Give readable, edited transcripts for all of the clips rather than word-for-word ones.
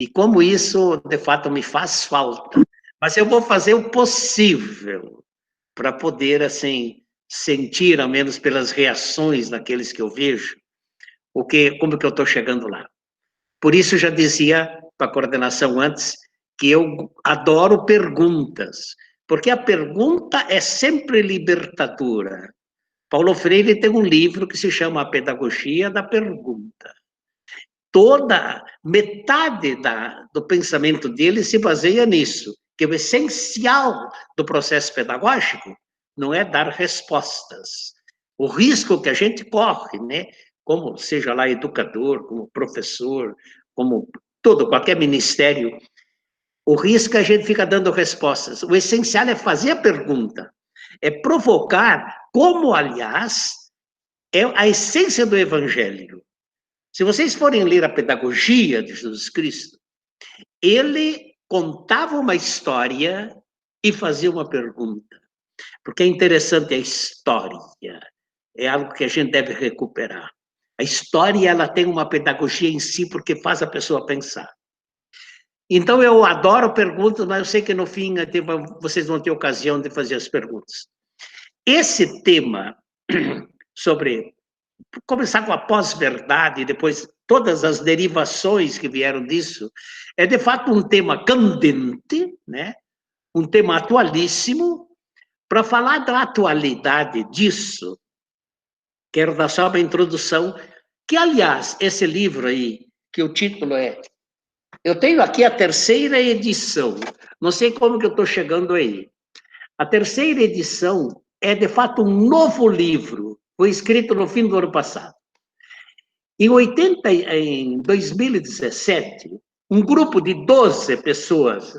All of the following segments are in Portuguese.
E como isso, de fato, me faz falta. Mas eu vou fazer o possível para poder, assim, sentir, ao menos pelas reações daqueles que eu vejo, como que eu estou chegando lá. Por isso, já dizia para a coordenação antes, que eu adoro perguntas, porque a pergunta é sempre libertadora. Paulo Freire tem um livro que se chama A Pedagogia da Pergunta. Metade do pensamento dele se baseia nisso, que o essencial do processo pedagógico não é dar respostas. O risco que a gente corre, né, como seja lá educador, como professor, como qualquer ministério, o risco é a gente fica dando respostas. O essencial é fazer a pergunta, é provocar, como, aliás, é a essência do evangelho. Se vocês forem ler a pedagogia de Jesus Cristo, ele contava uma história e fazia uma pergunta. Porque é interessante a história, é algo que a gente deve recuperar. A história, ela tem uma pedagogia em si, porque faz a pessoa pensar. Então, eu adoro perguntas, mas eu sei que no fim vocês vão ter ocasião de fazer as perguntas. Esse tema sobre começar com a pós-verdade, depois todas as derivações que vieram disso, é de fato um tema candente, né? Um tema atualíssimo. Para falar da atualidade disso, quero dar só uma introdução, que, aliás, esse livro aí, que o título é... Eu tenho aqui a terceira edição, não sei como que eu estou chegando aí. A terceira edição é, de fato, um novo livro, foi escrito no fim do ano passado. Em 2017, um grupo de 12 pessoas,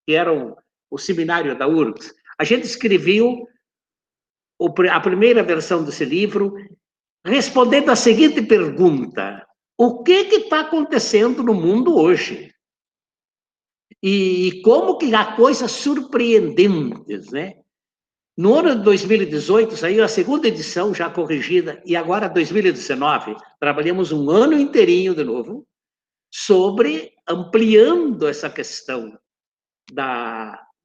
que eram o seminário da URGS, a gente escreveu a primeira versão desse livro, respondendo a seguinte pergunta: o que está acontecendo no mundo hoje? E como que há coisas surpreendentes, né? No ano de 2018, saiu a segunda edição, já corrigida, e agora, 2019, trabalhamos um ano inteirinho de novo, sobre ampliando essa questão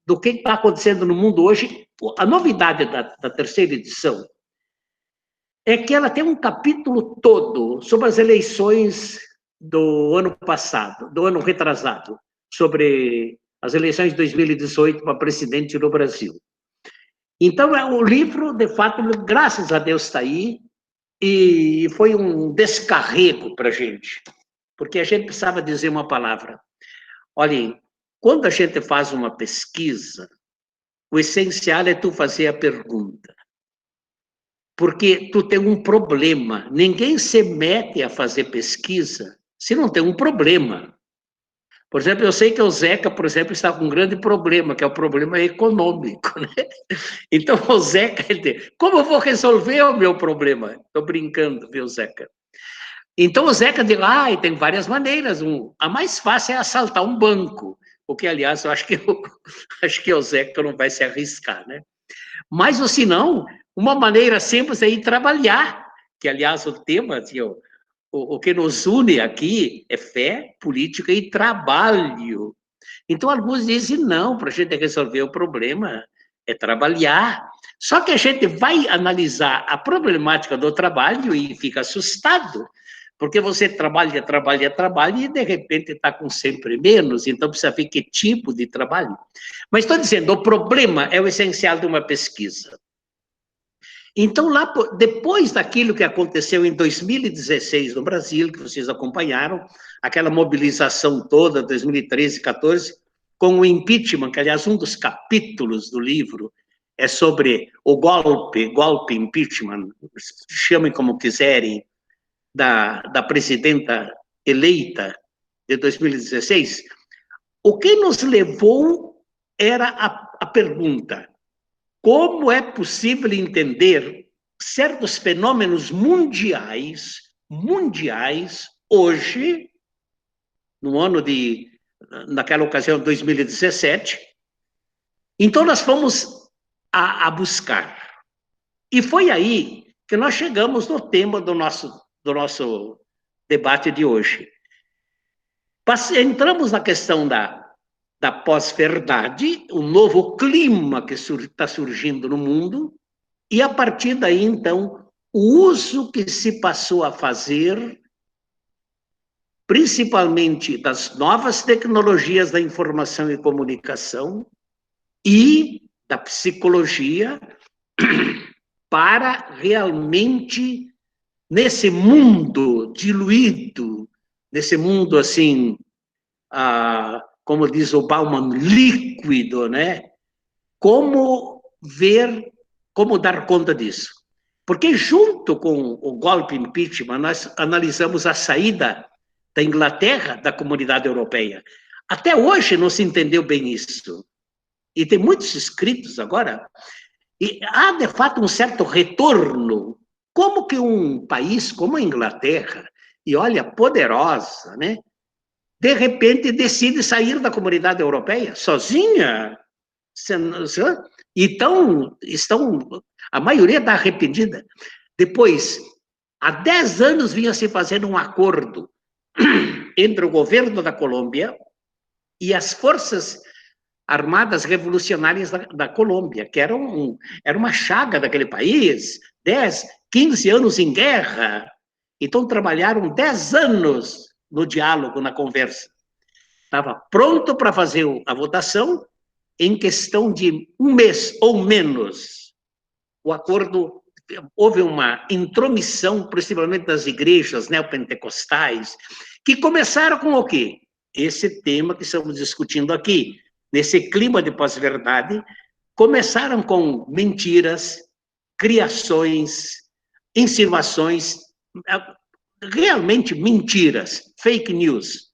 do que está acontecendo no mundo hoje. A novidade da terceira edição é que ela tem um capítulo todo sobre as eleições do ano passado, do ano retrasado, sobre as eleições de 2018 para presidente no Brasil. Então, o livro, de fato, graças a Deus está aí, e foi um descarrego para a gente, porque a gente precisava dizer uma palavra. Olhem, quando a gente faz uma pesquisa, o essencial é tu fazer a pergunta. Porque tu tem um problema. Ninguém se mete a fazer pesquisa se não tem um problema. Por exemplo, eu sei que o Zeca, por exemplo, está com um grande problema, que é o problema econômico, né? Então, o Zeca, como eu vou resolver o meu problema? Estou brincando, viu, Zeca? Então, o Zeca diz, tem várias maneiras. A mais fácil é assaltar um banco, o que, aliás, eu acho que o Zeca não vai se arriscar, né? Mas, ou se não, uma maneira simples é ir trabalhar, que, aliás, o tema, assim, o que nos une aqui é fé, política e trabalho. Então, alguns dizem, não, para a gente resolver o problema é trabalhar. Só que a gente vai analisar a problemática do trabalho e fica assustado, porque você trabalha e de repente está com sempre menos, então precisa ver que tipo de trabalho. Mas estou dizendo, o problema é o essencial de uma pesquisa. Então, lá, depois daquilo que aconteceu em 2016 no Brasil, que vocês acompanharam, aquela mobilização toda, 2013, 14, com o impeachment, que, aliás, um dos capítulos do livro é sobre o golpe impeachment, chamem como quiserem, da presidenta eleita de 2016, o que nos levou era a pergunta: como é possível entender certos fenômenos mundiais, hoje, no ano naquela ocasião, 2017, então nós fomos a buscar. E foi aí que nós chegamos no tema do nosso debate de hoje. Entramos na questão da pós-verdade, um novo clima que está surgindo no mundo, e a partir daí, então, o uso que se passou a fazer, principalmente das novas tecnologias da informação e comunicação e da psicologia, para realmente, nesse mundo diluído, nesse mundo assim, como diz o Bauman, líquido, né? Como ver, como dar conta disso. Porque junto com o golpe impeachment, nós analisamos a saída da Inglaterra da comunidade europeia. Até hoje não se entendeu bem isso. E tem muitos escritos agora. E há, de fato, um certo retorno. Como que um país como a Inglaterra, e olha, poderosa, né? De repente decide sair da comunidade europeia sozinha. Então, a maioria está arrependida. Depois, há 10 anos vinha se fazendo um acordo entre o governo da Colômbia e as forças armadas revolucionárias da Colômbia, que era uma chaga daquele país, 10, 15 anos em guerra. Então, trabalharam 10 anos no diálogo, na conversa. Estava pronto para fazer a votação, em questão de um mês ou menos. O acordo, houve uma intromissão, principalmente das igrejas neopentecostais, que começaram com o quê? Esse tema que estamos discutindo aqui, nesse clima de pós-verdade, começaram com mentiras, criações, insinuações, realmente mentiras, fake news,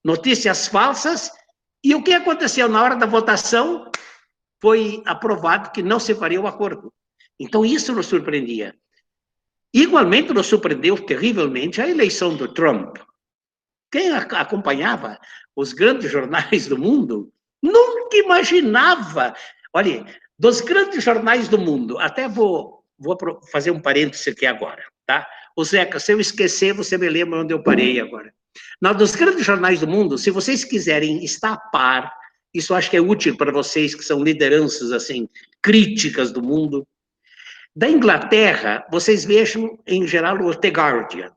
notícias falsas. E o que aconteceu na hora da votação? Foi aprovado que não se faria o acordo. Então, isso nos surpreendia. Igualmente, nos surpreendeu terrivelmente a eleição do Trump. Quem acompanhava os grandes jornais do mundo nunca imaginava. Olha, dos grandes jornais do mundo, até vou fazer um parêntese aqui agora, tá? O Zeca, se eu esquecer, você me lembra onde eu parei agora. Dos grandes jornais do mundo, se vocês quiserem estar a par, isso acho que é útil para vocês que são lideranças assim críticas do mundo. Da Inglaterra, vocês vejam em geral o The Guardian,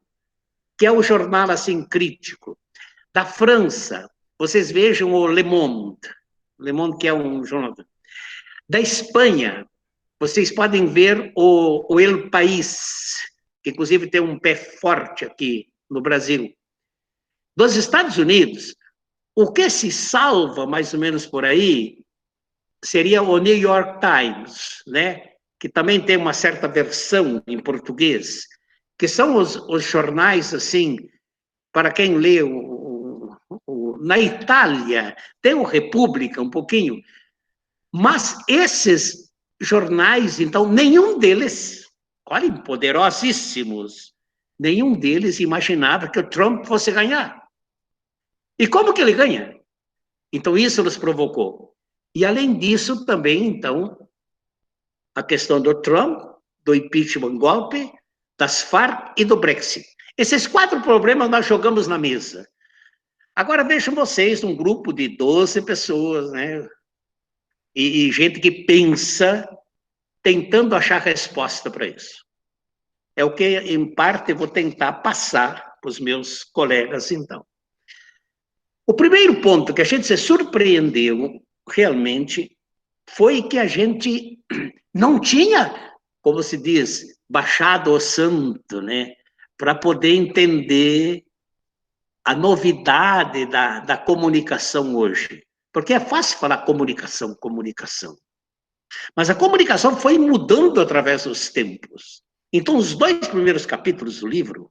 que é o jornal assim crítico. Da França, vocês vejam o Le Monde que é um jornal. Da Espanha, vocês podem ver o El País, que inclusive tem um pé forte aqui no Brasil. Dos Estados Unidos, o que se salva mais ou menos por aí seria o New York Times, né? Que também tem uma certa versão em português, que são os jornais, assim, para quem lê na Itália, tem o República um pouquinho, mas esses jornais, então, nenhum deles, olhem, poderosíssimos, nenhum deles imaginava que o Trump fosse ganhar. E como que ele ganha? Então, isso nos provocou. E, além disso, também, então, a questão do Trump, do impeachment, golpe, das Farc e do Brexit. Esses 4 problemas nós jogamos na mesa. Agora, vejam vocês, um grupo de 12 pessoas, né? E gente que pensa, tentando achar resposta para isso. É o que, em parte, eu vou tentar passar para os meus colegas, então. O primeiro ponto que a gente se surpreendeu, realmente, foi que a gente não tinha, como se diz, baixado o santo, né? Para poder entender a novidade da comunicação hoje. Porque é fácil falar comunicação. Mas a comunicação foi mudando através dos tempos. Então, os 2 primeiros capítulos do livro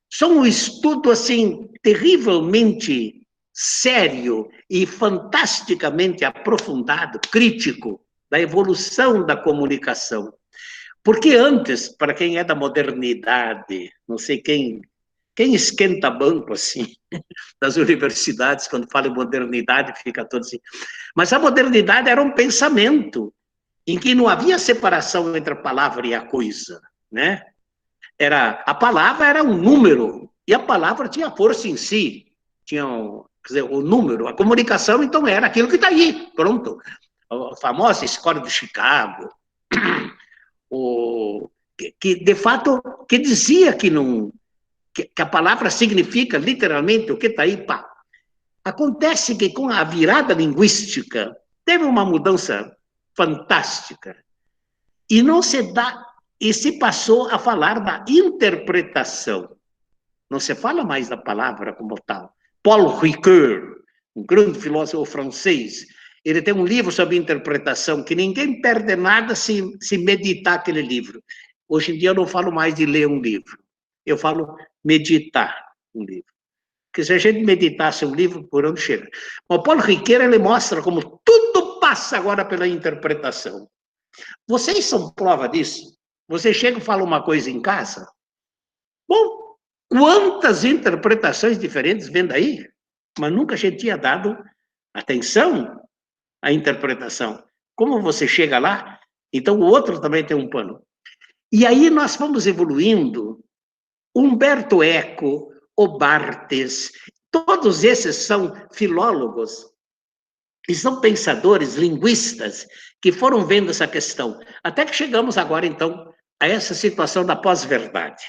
são um estudo, assim, terrivelmente sério e fantasticamente aprofundado, crítico, da evolução da comunicação. Porque antes, para quem é da modernidade, não sei quem esquenta banco, assim, das universidades, quando fala em modernidade, fica todo assim. Mas a modernidade era um pensamento em que não havia separação entre a palavra e a coisa, né? A palavra era um número, e a palavra tinha força em si. quer dizer, o número, a comunicação, então era aquilo que está aí, pronto. A famosa escola de Chicago, que de fato, que dizia que não, que a palavra significa literalmente o que está aí, pá. Acontece que com a virada linguística, teve uma mudança fantástica, e não se dá, e se passou a falar da interpretação. Não se fala mais da palavra como tal. Paul Ricoeur, um grande filósofo francês, ele tem um livro sobre interpretação, que ninguém perde nada se meditar aquele livro. Hoje em dia eu não falo mais de ler um livro, eu falo meditar um livro. Porque se a gente meditasse um livro, por onde chega? O Paul Ricoeur, ele mostra como tudo passa agora pela interpretação. Vocês são prova disso? Você chega e fala uma coisa em casa? Bom, quantas interpretações diferentes vem daí? Mas nunca a gente tinha dado atenção à interpretação. Como você chega lá, então o outro também tem um pano. E aí nós vamos evoluindo. Umberto Eco, o Barthes, todos esses são filólogos e são pensadores, linguistas, que foram vendo essa questão. Até que chegamos agora, então, a essa situação da pós-verdade.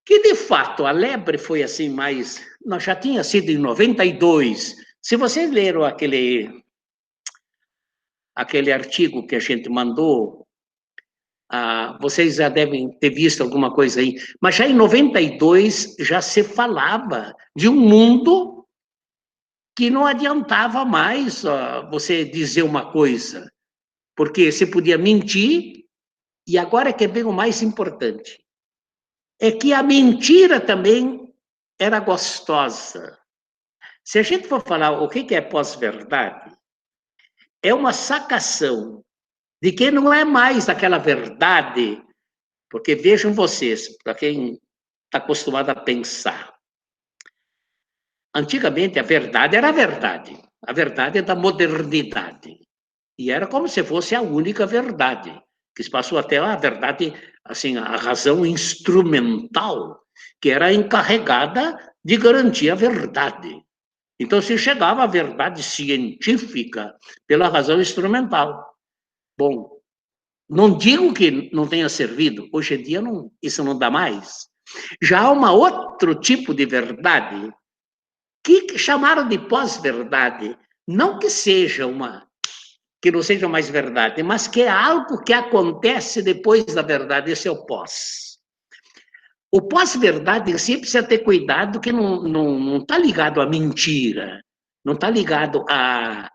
Que, de fato, a lebre foi assim mais... Nós já tinha sido em 92. Se vocês leram aquele artigo que a gente mandou, vocês já devem ter visto alguma coisa aí. Mas já em 92 já se falava de um mundo que não adiantava mais você dizer uma coisa, porque você podia mentir, e agora é que vem o mais importante. É que a mentira também era gostosa. Se a gente for falar o que é pós-verdade, é uma sacação de que não é mais aquela verdade, porque vejam vocês, para quem está acostumado a pensar, antigamente a verdade era a verdade é da modernidade, e era como se fosse a única verdade, que se passou até a verdade, assim, a razão instrumental, que era encarregada de garantir a verdade. Então, se chegava à verdade científica pela razão instrumental. Bom, não digo que não tenha servido, hoje em dia não, isso não dá mais. Já há um outro tipo de verdade que chamaram de pós-verdade, não que seja que não seja mais verdade, mas que é algo que acontece depois da verdade, esse é o pós. O pós-verdade em si precisa ter cuidado que não está ligado à mentira, não está ligado à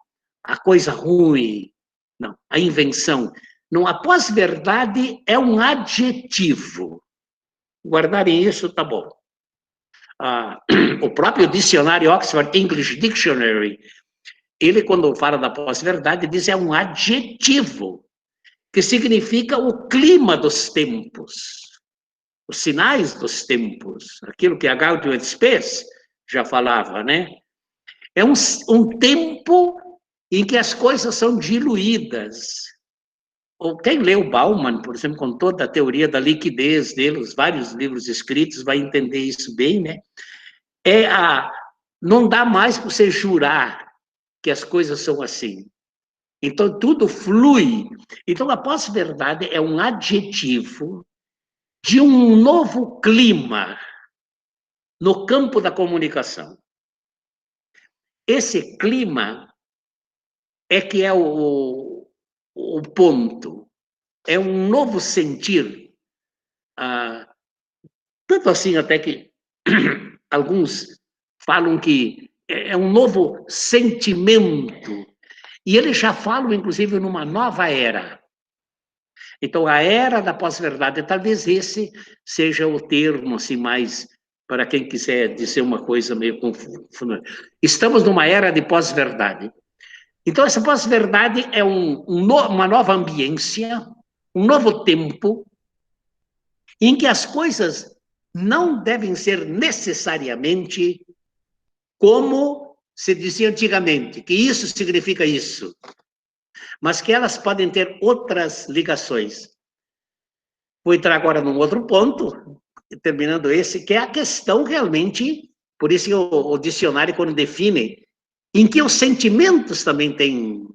coisa ruim, não, à invenção. Não, a pós-verdade é um adjetivo. Guardarem isso, tá bom. O próprio dicionário Oxford English Dictionary, ele, quando fala da pós-verdade, diz que é um adjetivo, que significa o clima dos tempos, os sinais dos tempos, aquilo que a Gaudium et Spes já falava, né? É um tempo em que as coisas são diluídas. Ou quem leu Bauman, por exemplo, com toda a teoria da liquidez dele, os vários livros escritos, vai entender isso bem, né? Não dá mais para você jurar que as coisas são assim. Então, tudo flui. Então, a pós-verdade é um adjetivo de um novo clima no campo da comunicação. Esse clima é que é o ponto. É um novo sentir. Tanto assim até que alguns falam que é um novo sentimento. E eles já falam, inclusive, numa nova era. Então, a era da pós-verdade, talvez esse seja o termo, assim, mais para quem quiser dizer uma coisa meio confundida. Estamos numa era de pós-verdade. Então, essa pós-verdade é uma nova ambiência, um novo tempo, em que as coisas não devem ser necessariamente como se dizia antigamente, que isso significa isso, mas que elas podem ter outras ligações. Vou entrar agora num outro ponto, terminando esse, que é a questão realmente Por isso que o dicionário, quando define, em que os sentimentos também têm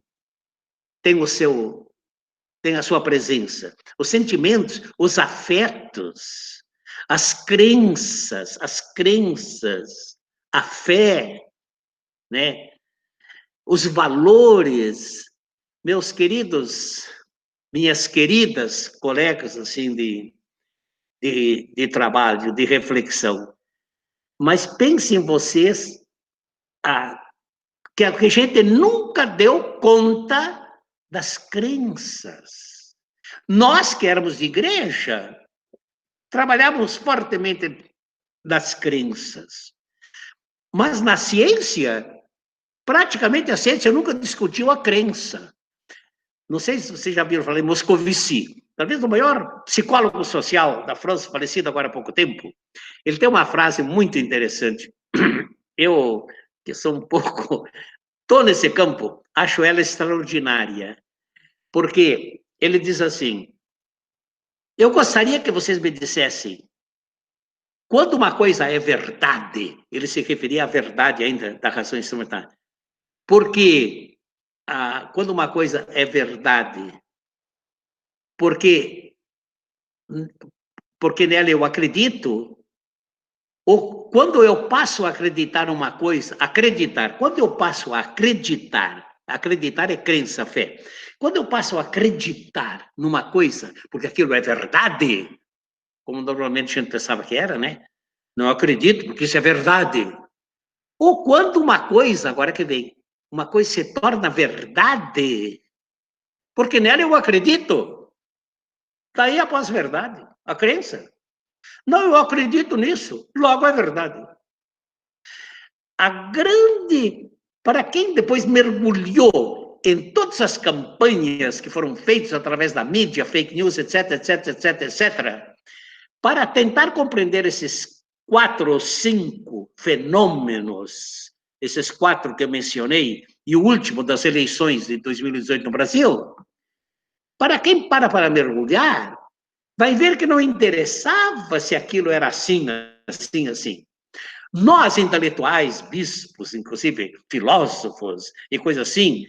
tem a sua presença. Os sentimentos, os afetos, as crenças, a fé, né? Os valores. Meus queridos, minhas queridas colegas assim de trabalho, de reflexão, mas pensem em vocês que a gente nunca deu conta das crenças. Nós que éramos de igreja, trabalhávamos fortemente das crenças. Mas na ciência, praticamente a ciência nunca discutiu a crença. Não sei se vocês já viram falar em Moscovici, talvez o maior psicólogo social da França, falecido agora há pouco tempo. Ele tem uma frase muito interessante. Eu, que sou um pouco... Estou nesse campo, acho ela extraordinária. Porque ele diz assim, eu gostaria que vocês me dissessem, quando uma coisa é verdade, ele se referia à verdade ainda da razão instrumental, porque quando uma coisa é verdade, porque nela eu acredito, ou quando eu passo a acreditar numa coisa, quando eu passo a acreditar é crença, fé. Quando eu passo a acreditar numa coisa, porque aquilo é verdade, como normalmente a gente pensava que era, né? Não acredito, porque isso é verdade. Ou quando uma coisa, agora que vem, uma coisa se torna verdade, porque nela eu acredito. Daí a pós-verdade, a crença. Não, eu acredito nisso, logo é verdade. Para quem depois mergulhou em todas as campanhas que foram feitas através da mídia, fake news, etc, etc, etc, etc, para tentar compreender esses 4 ou 5 fenômenos, esses 4 que eu mencionei, e o último das eleições de 2018 no Brasil, para quem para mergulhar, vai ver que não interessava se aquilo era assim, assim, assim. Nós, intelectuais, bispos, inclusive filósofos e coisas assim,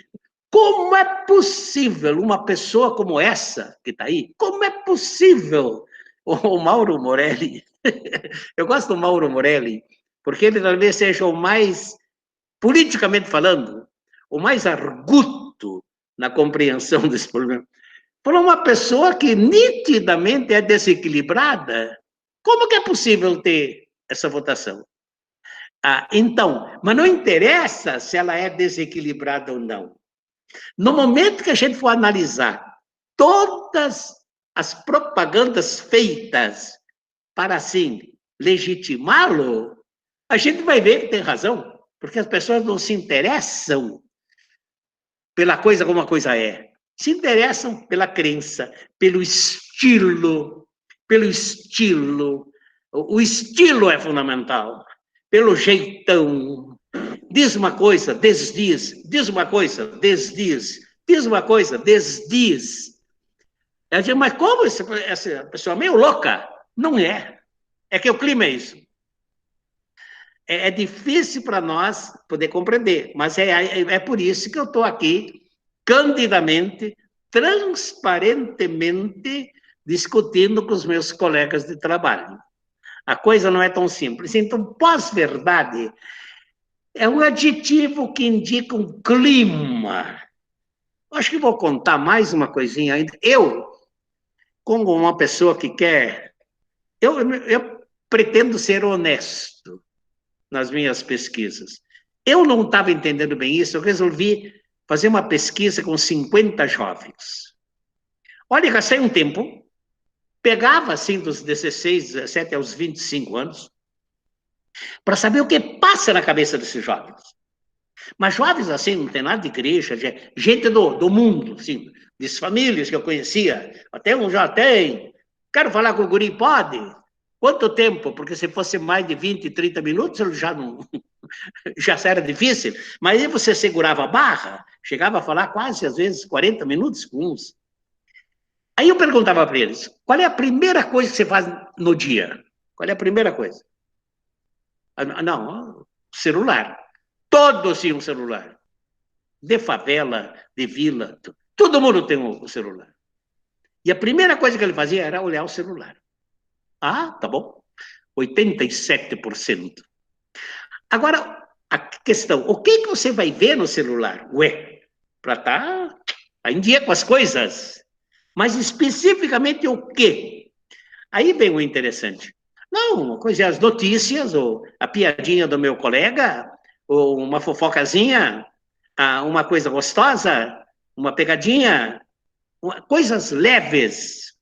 como é possível uma pessoa como essa que está aí, como é possível o Mauro Morelli, eu gosto do Mauro Morelli, porque ele talvez seja o mais, politicamente falando, o mais arguto na compreensão desse problema. Para uma pessoa que nitidamente é desequilibrada, como que é possível ter essa votação? Então, mas não interessa se ela é desequilibrada ou não. No momento que a gente for analisar todas as propagandas feitas para, assim, legitimá-lo, a gente vai ver que tem razão, porque as pessoas não se interessam pela coisa como a coisa é. Se interessam pela crença, pelo estilo, pelo estilo. O estilo é fundamental, pelo jeitão. Diz uma coisa, desdiz. Diz uma coisa, desdiz. Diz uma coisa, desdiz. Eu digo, mas como essa pessoa é meio louca? Não é. É que o clima é isso. É difícil para nós poder compreender, mas é por isso que eu estou aqui, candidamente, transparentemente, discutindo com os meus colegas de trabalho. A coisa não é tão simples. Então, pós-verdade é um adjetivo que indica um clima. Acho que vou contar mais uma coisinha ainda. Eu, como uma pessoa que quer... Eu pretendo ser honesto nas minhas pesquisas. Eu não estava entendendo bem isso, eu resolvi fazer uma pesquisa com 50 jovens. Olha, gastei um tempo, pegava assim dos 16, 17 aos 25 anos, para saber o que passa na cabeça desses jovens. Mas jovens assim, não tem nada de igreja, gente do mundo, assim, de famílias que eu conhecia, até um já tem. Quero falar com o guri, pode? Quanto tempo? Porque se fosse mais de 20, 30 minutos, eu já não... já era difícil, mas aí você segurava a barra, chegava a falar quase, às vezes, 40 minutos com uns. Aí eu perguntava para eles, qual é a primeira coisa que você faz no dia? Qual é a primeira coisa? Não, celular. Todos tinham celular. De favela, de vila, todo mundo tem um celular. E a primeira coisa que ele fazia era olhar o celular. Ah, tá bom. 87%. Agora, a questão, o que você vai ver no celular? Ué, para estar em dia com as coisas. Mas especificamente o quê? Aí vem o interessante. Não, uma coisa é as notícias, ou a piadinha do meu colega, ou uma fofocazinha, uma coisa gostosa, uma pegadinha, coisas leves.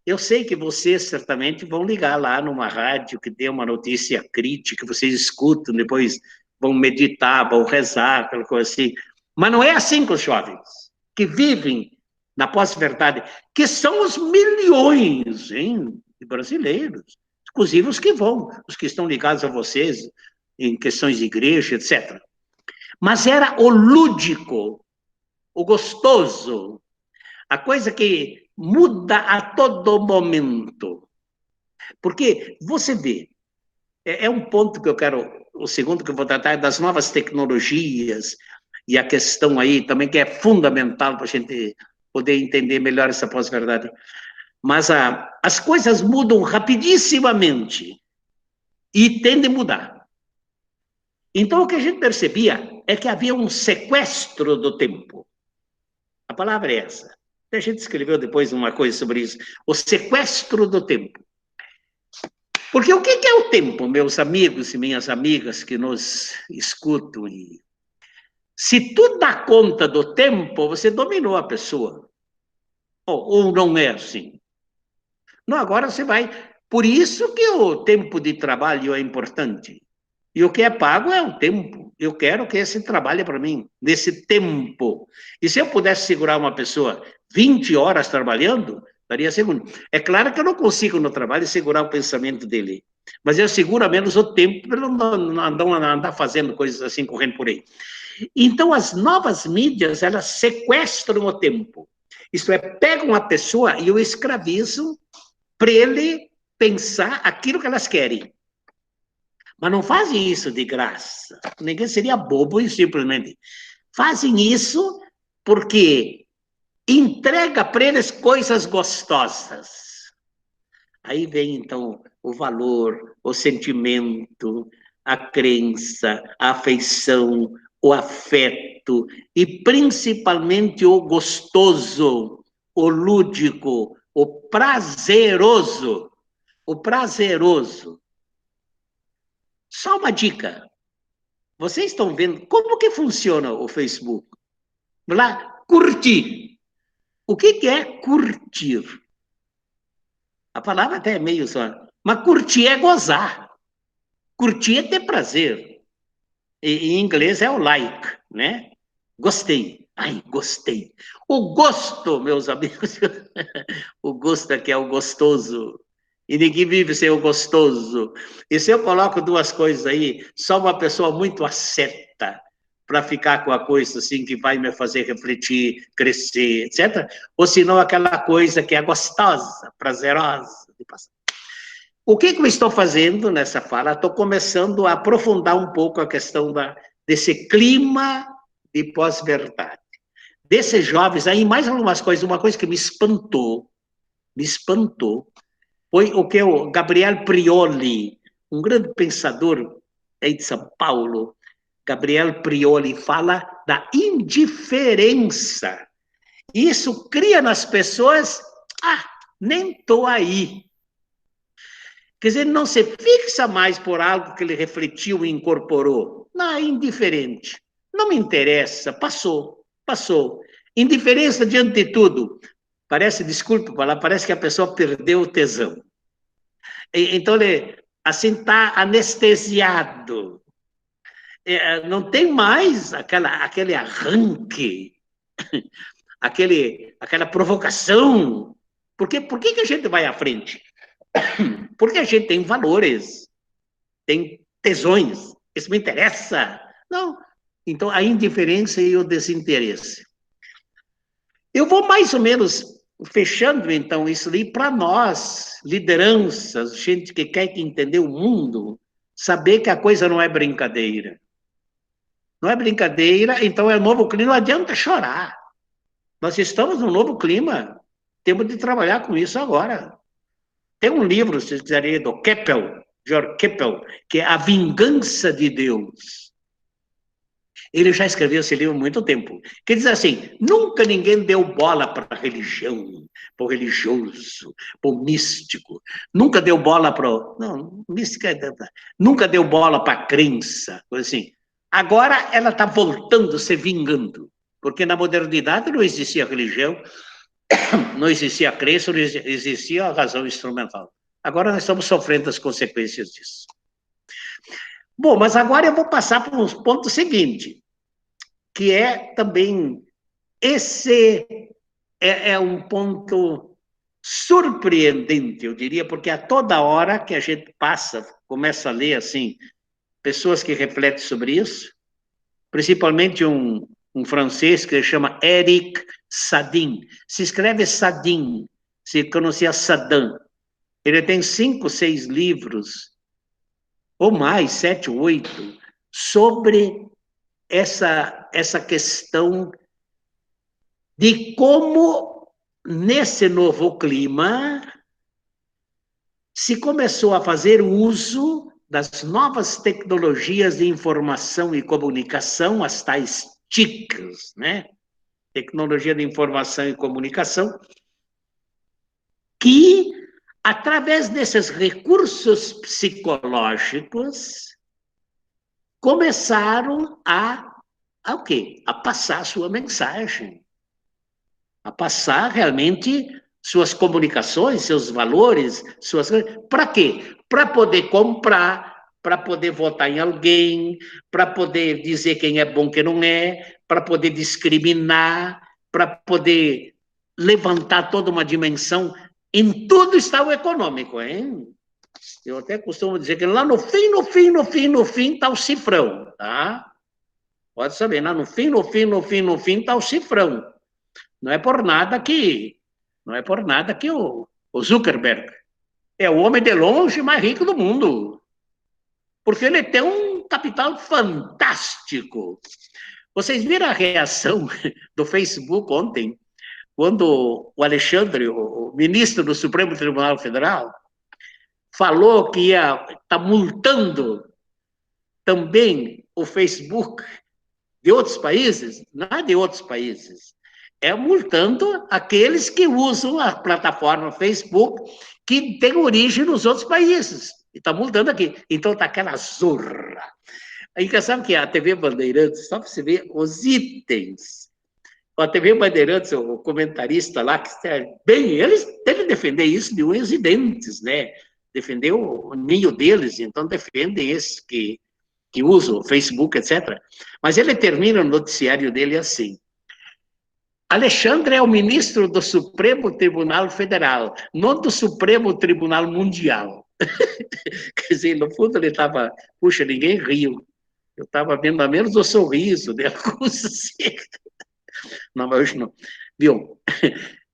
Eu sei que vocês certamente vão ligar lá numa rádio que dê uma notícia crítica, vocês escutam, depois vão meditar, vão rezar, aquela coisa assim. Mas não é assim com os jovens, que vivem na pós-verdade, que são os milhões, hein, de brasileiros, inclusive os que vão, os que estão ligados a vocês em questões de igreja, etc. Mas era o lúdico, o gostoso, a coisa que muda a todo momento. Porque você vê, é um ponto que eu quero, o segundo que eu vou tratar é das novas tecnologias, e a questão aí também que é fundamental para a gente poder entender melhor essa pós-verdade. Mas as coisas mudam rapidissimamente e tendem a mudar. Então, o que a gente percebia é que havia um sequestro do tempo. A palavra é essa. A gente escreveu depois uma coisa sobre isso. O sequestro do tempo. Porque o que é o tempo, meus amigos e minhas amigas que nos escutam? Se tu dá conta do tempo, você dominou a pessoa. Ou não é assim? Não, agora você vai. Por isso que o tempo de trabalho é importante. E o que é pago é o tempo. Eu quero que esse trabalhe para mim, nesse tempo. E se eu pudesse segurar uma pessoa 20 horas trabalhando, daria segundo. É claro que eu não consigo no trabalho segurar o pensamento dele, mas eu seguro a menos o tempo para ele não andar fazendo coisas assim, correndo por aí. Então, as novas mídias, elas sequestram o tempo. Isto é, pegam a pessoa e o escravizam para ele pensar aquilo que elas querem. Mas não fazem isso de graça. Ninguém seria bobo e simplesmente fazem isso porque entrega para eles coisas gostosas. Aí vem, então, o valor, o sentimento, a crença, a afeição, o afeto e, principalmente, o gostoso, o lúdico, o prazeroso. O prazeroso. Só uma dica. Vocês estão vendo como que funciona o Facebook? Lá, curtir. O que é curtir? A palavra até é meio só. Mas curtir é gozar. Curtir é ter prazer. Em inglês é o like, né? Gostei. Ai, gostei. O gosto, meus amigos, o gosto é que é o gostoso. E ninguém vive sem o gostoso. E se eu coloco duas coisas aí, só uma pessoa muito acerta para ficar com a coisa assim que vai me fazer refletir, crescer, etc. Ou senão aquela coisa que é gostosa, prazerosa de passar. O que eu estou fazendo nessa fala? Estou começando a aprofundar um pouco a questão desse clima de pós-verdade. Desses jovens, aí mais algumas coisas, uma coisa que me espantou, foi o que o Gabriel Prioli, um grande pensador aí de São Paulo, Gabriel Prioli, fala da indiferença. Isso cria nas pessoas, nem estou aí. Quer dizer, não se fixa mais por algo que ele refletiu e incorporou. Não, é indiferente. Não me interessa, passou. Indiferença diante de tudo. Parece, desculpe falar, parece que a pessoa perdeu o tesão. Então, ele, assim, está anestesiado. Não tem mais aquele arranque, aquela provocação. Por que a gente vai à frente? Porque a gente tem valores, tem tesões. Isso me interessa. Não. Então, a indiferença e o desinteresse. Eu vou mais ou menos fechando, então, isso ali para nós, lideranças, gente que quer entender o mundo, saber que a coisa não é brincadeira. Não é brincadeira, então é novo clima, não adianta chorar. Nós estamos num novo clima, temos de trabalhar com isso agora. Tem um livro, se vocês quiserem, do Keppel, George Keppel, que é A Vingança de Deus. Ele já escreveu esse livro há muito tempo. Que diz assim, nunca ninguém deu bola para a religião, para o religioso, para o místico. Nunca deu bola para o... Não, mística... Nunca deu bola para a crença. Assim. Agora ela está voltando, se vingando. Porque na modernidade não existia religião, não existia crença, não existia a razão instrumental. Agora nós estamos sofrendo as consequências disso. Bom, mas agora eu vou passar para um ponto seguinte, que é também, esse é um ponto surpreendente, eu diria, porque a toda hora que a gente passa, começa a ler, assim, pessoas que refletem sobre isso, principalmente um francês que se chama Eric Sadin, se escreve Sadin, se pronuncia Sadin, ele tem 5, 6 livros, ou mais, 7, 8, sobre essa questão de como, nesse novo clima, se começou a fazer uso das novas tecnologias de informação e comunicação, as tais TICs, né? Tecnologia de informação e comunicação, que, através desses recursos psicológicos, começaram o quê? A passar a sua mensagem, a passar realmente suas comunicações, seus valores, suas... Para quê? Para poder comprar, para poder votar em alguém, para poder dizer quem é bom, quem não é, para poder discriminar, para poder levantar toda uma dimensão. Em tudo está o econômico, hein? Eu até costumo dizer que lá no fim está o cifrão, tá? Pode saber, lá no fim está o cifrão. Não é por nada que o Zuckerberg é o homem de longe mais rico do mundo, porque ele tem um capital fantástico. Vocês viram a reação do Facebook ontem, quando o Alexandre, o ministro do Supremo Tribunal Federal, falou que ia estar multando também o Facebook de outros países? Não é de outros países. É multando aqueles que usam a plataforma Facebook que tem origem nos outros países. E está multando aqui. Então está aquela zorra. Aí sabe que a TV Bandeirantes, só para você ver os itens. A TV Bandeirantes, o comentarista lá, que bem, eles devem defender isso de unhas e dentes, né? Defender o ninho deles, então defendem esses que usam o Facebook, etc. Mas ele termina o noticiário dele assim. Alexandre é o ministro do Supremo Tribunal Federal, não do Supremo Tribunal Mundial. Quer dizer, no fundo ele estava, puxa, ninguém riu. Eu estava vendo a menos o sorriso de alguns assim. Não, mas hoje não. Viu?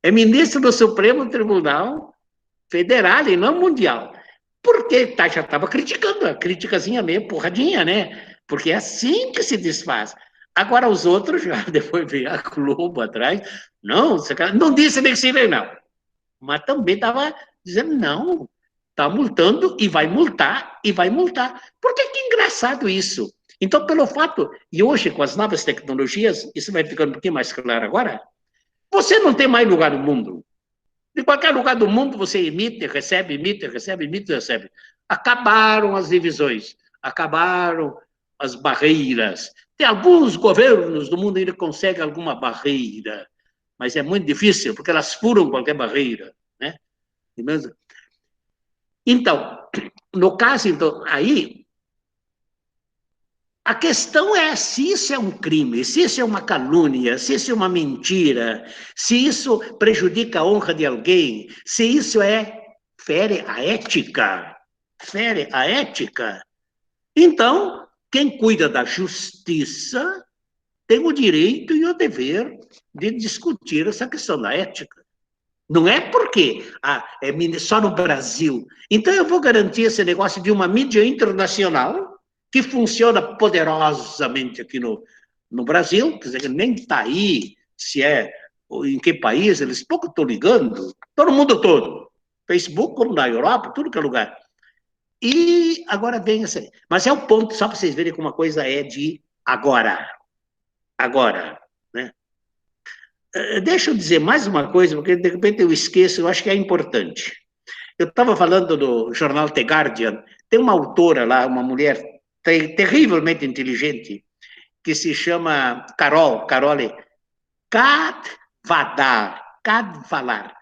É ministro do Supremo Tribunal Federal e não mundial. Porque já estava criticando, a criticazinha meio porradinha, né? Porque é assim que se desfaz. Agora os outros, já depois veio a Globo atrás, não disse nem sim nem não. Mas também estava dizendo, não, está multando e vai multar, e vai multar. Por que engraçado isso? Então, pelo fato, e hoje com as novas tecnologias, isso vai ficando um pouquinho mais claro agora, você não tem mais lugar no mundo. De qualquer lugar do mundo você emite, recebe, emite, recebe, emite, recebe. Acabaram as divisões, acabaram as barreiras. Tem alguns governos do mundo ainda que conseguem alguma barreira, mas é muito difícil, porque elas furam qualquer barreira, né? Então, no caso, então, aí, a questão é se isso é um crime, se isso é uma calúnia, se isso é uma mentira, se isso prejudica a honra de alguém, se isso fere a ética. Fere a ética. Então, quem cuida da justiça tem o direito e o dever de discutir essa questão da ética. Não é porque só no Brasil. Então, eu vou garantir esse negócio de uma mídia internacional que funciona poderosamente aqui no Brasil, quer dizer, nem está aí se é em que país, eles pouco estão ligando, todo mundo todo. Facebook, como na Europa, tudo que é lugar. E agora vem essa. Mas é o ponto, só para vocês verem como a coisa é de agora. Agora. Né? Deixa eu dizer mais uma coisa, porque de repente eu esqueço, eu acho que é importante. Eu estava falando do jornal The Guardian, tem uma autora lá, uma mulher terrivelmente inteligente, que se chama Carole Cadwaladr, Cadwalladr,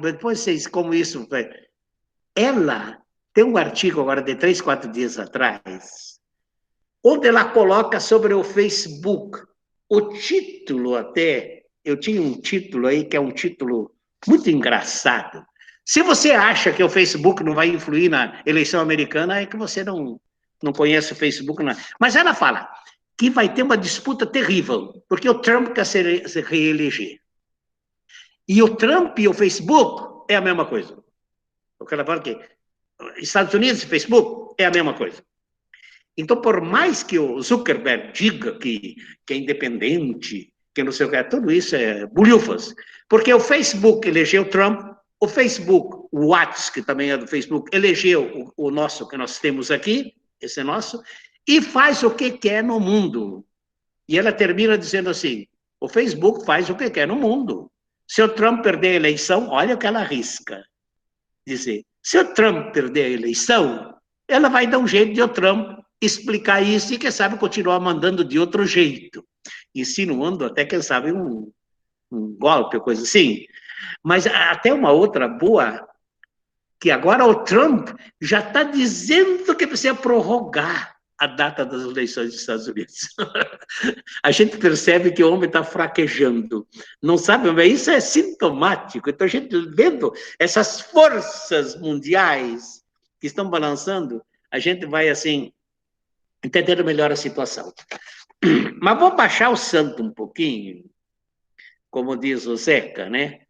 depois vocês, como isso, ela tem um artigo agora de 3, 4 dias atrás, onde ela coloca sobre o Facebook, o título até, eu tinha um título aí, que é um título muito engraçado. Se você acha que o Facebook não vai influir na eleição americana, é que você não conhece o Facebook. Não. Mas ela fala que vai ter uma disputa terrível, porque o Trump quer se reeleger. E o Trump e o Facebook é a mesma coisa. O que ela fala que Estados Unidos e Facebook é a mesma coisa. Então, por mais que o Zuckerberg diga que é independente, que não sei o que, tudo isso é bulhufas. Porque o Facebook elegeu Trump, o Facebook, o WhatsApp, que também é do Facebook, elegeu o nosso que nós temos aqui, esse é nosso, e faz o que quer no mundo. E ela termina dizendo assim, o Facebook faz o que quer no mundo. Se o Trump perder a eleição, olha o que ela arrisca. Dizer, se o Trump perder a eleição, ela vai dar um jeito de o Trump explicar isso e, quem sabe, continuar mandando de outro jeito, insinuando até, quem sabe, um golpe ou coisa assim. Mas até uma outra boa, que agora o Trump já está dizendo que precisa prorrogar a data das eleições dos Estados Unidos. A gente percebe que o homem está fraquejando. Não sabe, mas isso é sintomático. Então, a gente vendo essas forças mundiais que estão balançando, a gente vai, assim, entendendo melhor a situação. Mas vou baixar o santo um pouquinho, como diz o Zeca, né?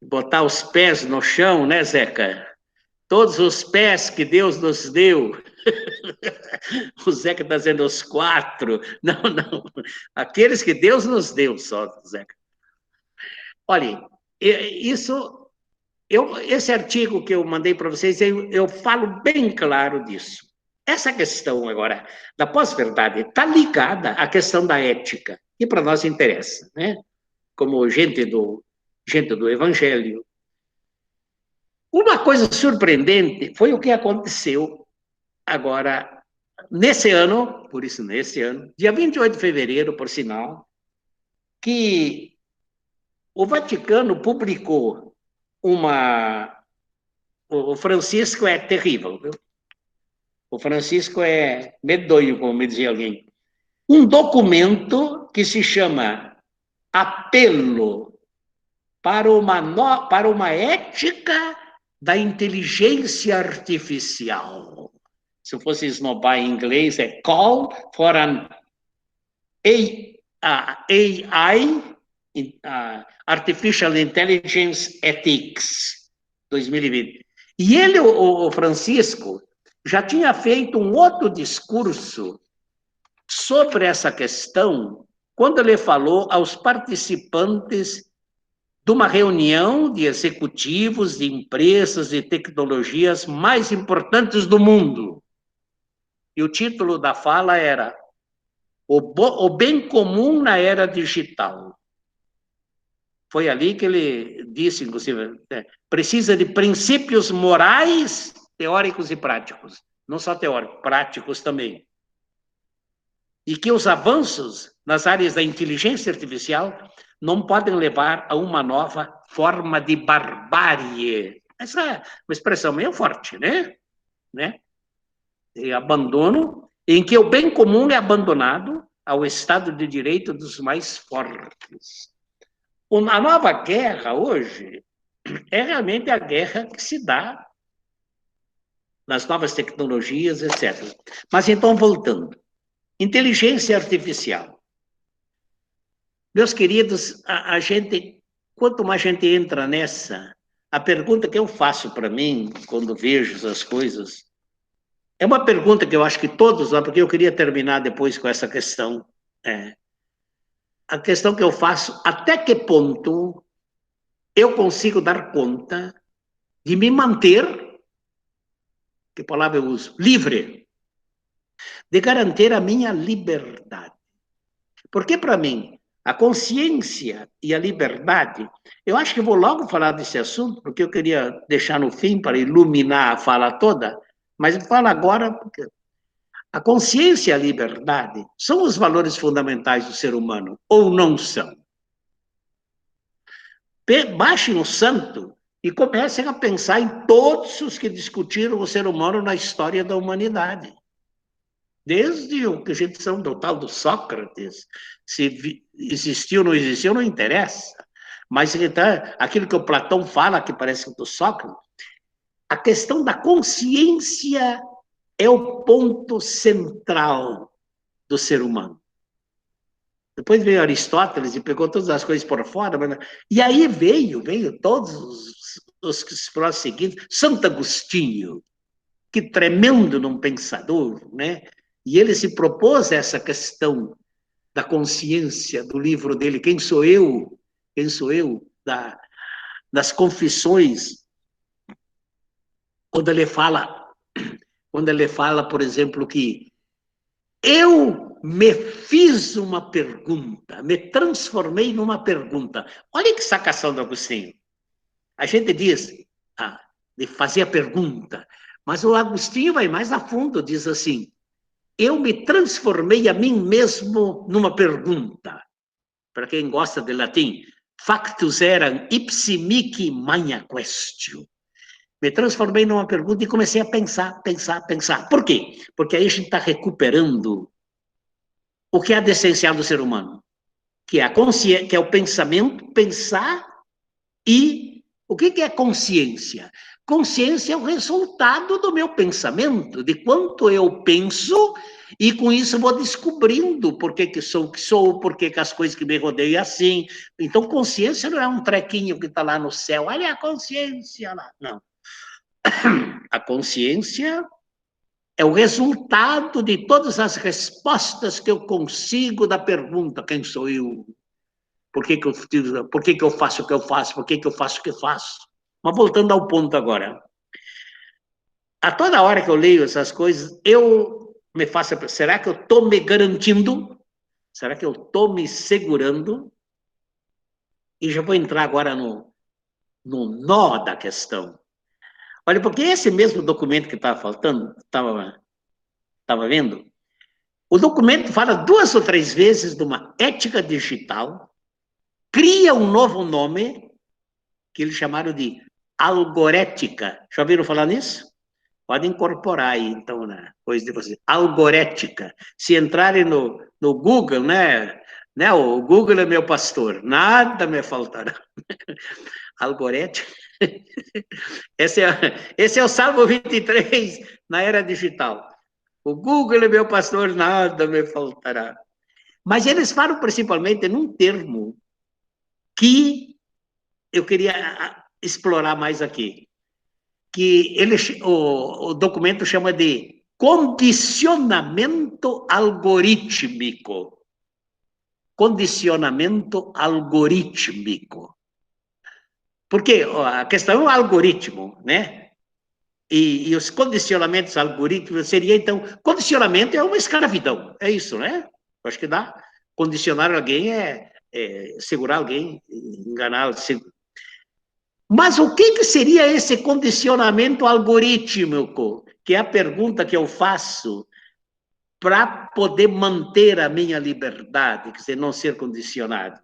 Botar os pés no chão, né, Zeca? Todos os pés que Deus nos deu. O Zeca está dizendo os 4. Não, não. Aqueles que Deus nos deu só, Zeca. Olha, esse artigo que eu mandei para vocês, eu falo bem claro disso. Essa questão agora da pós-verdade está ligada à questão da ética, que para nós interessa, né? Como gente do Evangelho. Uma coisa surpreendente foi o que aconteceu agora, nesse ano, por isso nesse ano, dia 28 de fevereiro, por sinal, que o Vaticano publicou o Francisco é terrível, viu? O Francisco é medonho, como me dizia alguém. Um documento que se chama Apelo para uma ética da inteligência artificial. Se eu fosse esnobar em inglês, é Call for an AI, Artificial Intelligence Ethics, 2020. E ele, o Francisco, já tinha feito um outro discurso sobre essa questão quando ele falou aos participantes de uma reunião de executivos de empresas de tecnologias mais importantes do mundo. E o título da fala era O Bem Comum na Era Digital. Foi ali que ele disse, inclusive, precisa de princípios morais, teóricos e práticos. Não só teóricos, práticos também. E que os avanços nas áreas da inteligência artificial não podem levar a uma nova forma de barbárie. Essa é uma expressão meio forte, né? E abandono, em que o bem comum é abandonado ao Estado de Direito dos mais fortes. A nova guerra hoje é realmente a guerra que se dá nas novas tecnologias, etc. Mas então, voltando. Inteligência artificial. Meus queridos, quanto mais a gente entra nessa, a pergunta que eu faço para mim, quando vejo essas coisas, é uma pergunta que eu acho que todos lá, porque eu queria terminar depois com essa questão. A questão que eu faço, até que ponto eu consigo dar conta de me manter, que palavra eu uso? Livre, de garantir a minha liberdade. Porque, para mim, a consciência e a liberdade, eu acho que vou logo falar desse assunto, porque eu queria deixar no fim para iluminar a fala toda, mas eu falo agora porque a consciência e a liberdade são os valores fundamentais do ser humano, ou não são? Baixem o santo e comecem a pensar em todos os que discutiram o ser humano na história da humanidade. Desde o que a gente chama do tal do Sócrates, se existiu ou não existiu, não interessa. Mas aquilo que o Platão fala, que parece do Sócrates, a questão da consciência é o ponto central do ser humano. Depois veio Aristóteles e pegou todas as coisas por fora, e aí veio todos os que foram seguintes, Santo Agostinho, que tremendo num pensador, né? E ele se propôs essa questão da consciência do livro dele, Quem Sou Eu? Quem Sou Eu? Das Confissões, quando ele fala, por exemplo, que eu me fiz uma pergunta, me transformei numa pergunta. Olha que sacação do Agostinho. A gente diz de fazer a pergunta, mas o Agostinho vai mais a fundo, diz assim, eu me transformei a mim mesmo numa pergunta. Para quem gosta de latim, factus eram ipsi mihi magna quaestio. Me transformei numa pergunta e comecei a pensar. Por quê? Porque aí a gente está recuperando o que há de essencial do ser humano, que é a consciência, que é o pensamento, pensar, e o que é consciência? Consciência é o resultado do meu pensamento, de quanto eu penso, e com isso vou descobrindo por que sou o que sou, por que as coisas que me rodeiam assim. Então, consciência não é um trequinho que está lá no céu, olha a consciência lá. Não. A consciência é o resultado de todas as respostas que eu consigo da pergunta, quem sou eu? Por que eu faço o que eu faço? Por que eu faço o que eu faço? Mas voltando ao ponto agora. A toda hora que eu leio essas coisas, eu me faço... Será que eu estou me garantindo? Será que eu estou me segurando? E já vou entrar agora no nó da questão. Olha, porque esse mesmo documento que estava faltando, estava vendo, o documento fala 2 ou 3 vezes de uma ética digital, cria um novo nome, que eles chamaram de algorética. Já ouviram falar nisso? Pode incorporar aí, então, na coisa de vocês. Algorética. Se entrarem no Google, né? O Google é meu pastor, nada me faltará. Algorética. Esse é o Salmo 23 na era digital. O Google é meu pastor, nada me faltará. Mas eles falam principalmente num termo que eu queria explorar mais aqui, que o documento chama de condicionamento algorítmico. Condicionamento algorítmico. Porque a questão é o algoritmo, né? E os condicionamentos algorítmicos seria, então, condicionamento é uma escravidão, é isso, né? Acho que dá. Condicionar alguém é segurar alguém, enganar. Mas o que seria esse condicionamento algorítmico? Que é a pergunta que eu faço para poder manter a minha liberdade, quer dizer, não ser condicionado.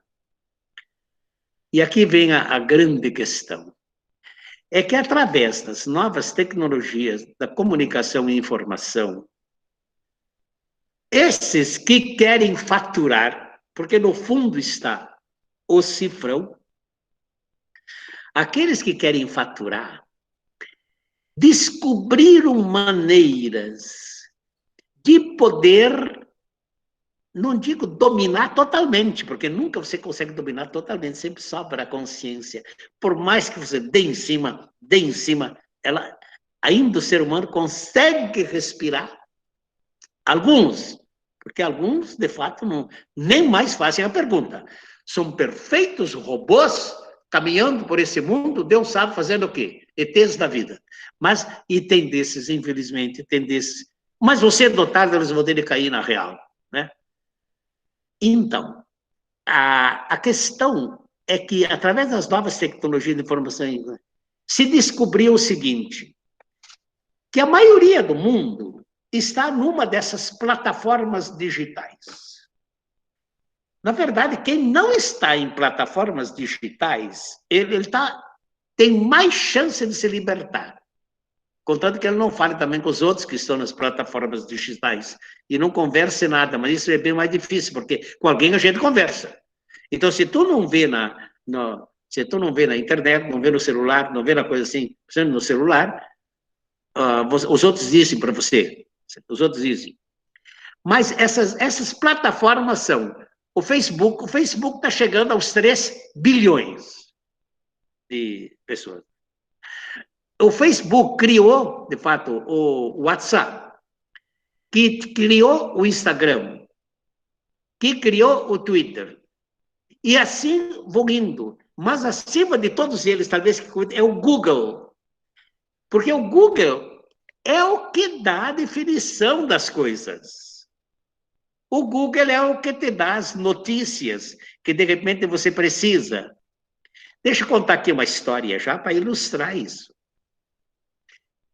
E aqui vem a grande questão. É que através das novas tecnologias da comunicação e informação, esses que querem faturar, porque no fundo está o cifrão, aqueles que querem faturar, descobriram maneiras de poder não digo dominar totalmente, porque nunca você consegue dominar totalmente, sempre sobra a consciência. Por mais que você dê em cima, ela, ainda o ser humano consegue respirar. Alguns, porque alguns, de fato, não, nem mais fazem a pergunta. São perfeitos robôs caminhando por esse mundo, Deus sabe fazendo o quê? ETs da vida. Mas, e tem desses, infelizmente, tem desses. Mas você, cedo ou tarde, eles vão ter de cair na real, né? Então, a questão é que, através das novas tecnologias de informação, se descobriu o seguinte, que a maioria do mundo está numa dessas plataformas digitais. Na verdade, quem não está em plataformas digitais, tem mais chance de se libertar. Contanto que ele não fale também com os outros que estão nas plataformas digitais e não converse nada, mas isso é bem mais difícil, porque com alguém a gente conversa. Então, se tu não vê se tu não vê na internet, não vê no celular, não vê na coisa assim, no celular, os outros dizem para você, os outros dizem. Mas essas plataformas são o Facebook está chegando aos 3 bilhões de pessoas. O Facebook criou, de fato, o WhatsApp, que criou o Instagram, que criou o Twitter. E assim vão indo. Mas acima de todos eles, talvez, é o Google. Porque o Google é o que dá a definição das coisas. O Google é o que te dá as notícias que, de repente, você precisa. Deixa eu contar aqui uma história já para ilustrar isso.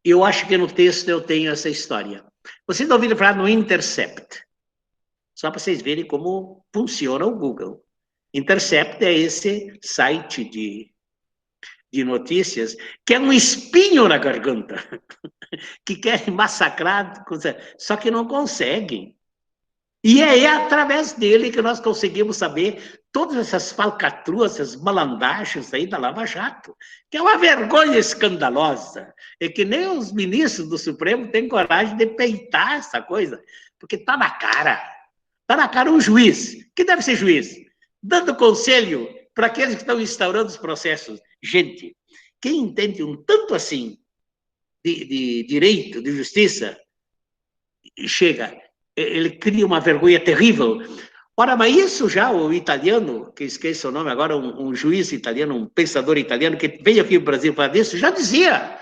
Eu acho que no texto eu tenho essa história. Vocês não ouviram falar no Intercept? Só para vocês verem como funciona o Google. Intercept é esse site de notícias que é um espinho na garganta, que querem massacrar, só que não conseguem. E é através dele que nós conseguimos saber todas essas falcatruas, essas malandragens aí da Lava Jato, que é uma vergonha escandalosa. É que nem os ministros do Supremo têm coragem de peitar essa coisa, porque está na cara. Está na cara um juiz, que deve ser juiz, dando conselho para aqueles que estão instaurando os processos. Gente, quem entende um tanto assim de direito, de justiça, chega, ele cria uma vergonha terrível. Ora, mas isso já o italiano, que esqueço o nome agora, um juiz italiano, um pensador italiano, que veio aqui no Brasil para isso, já dizia,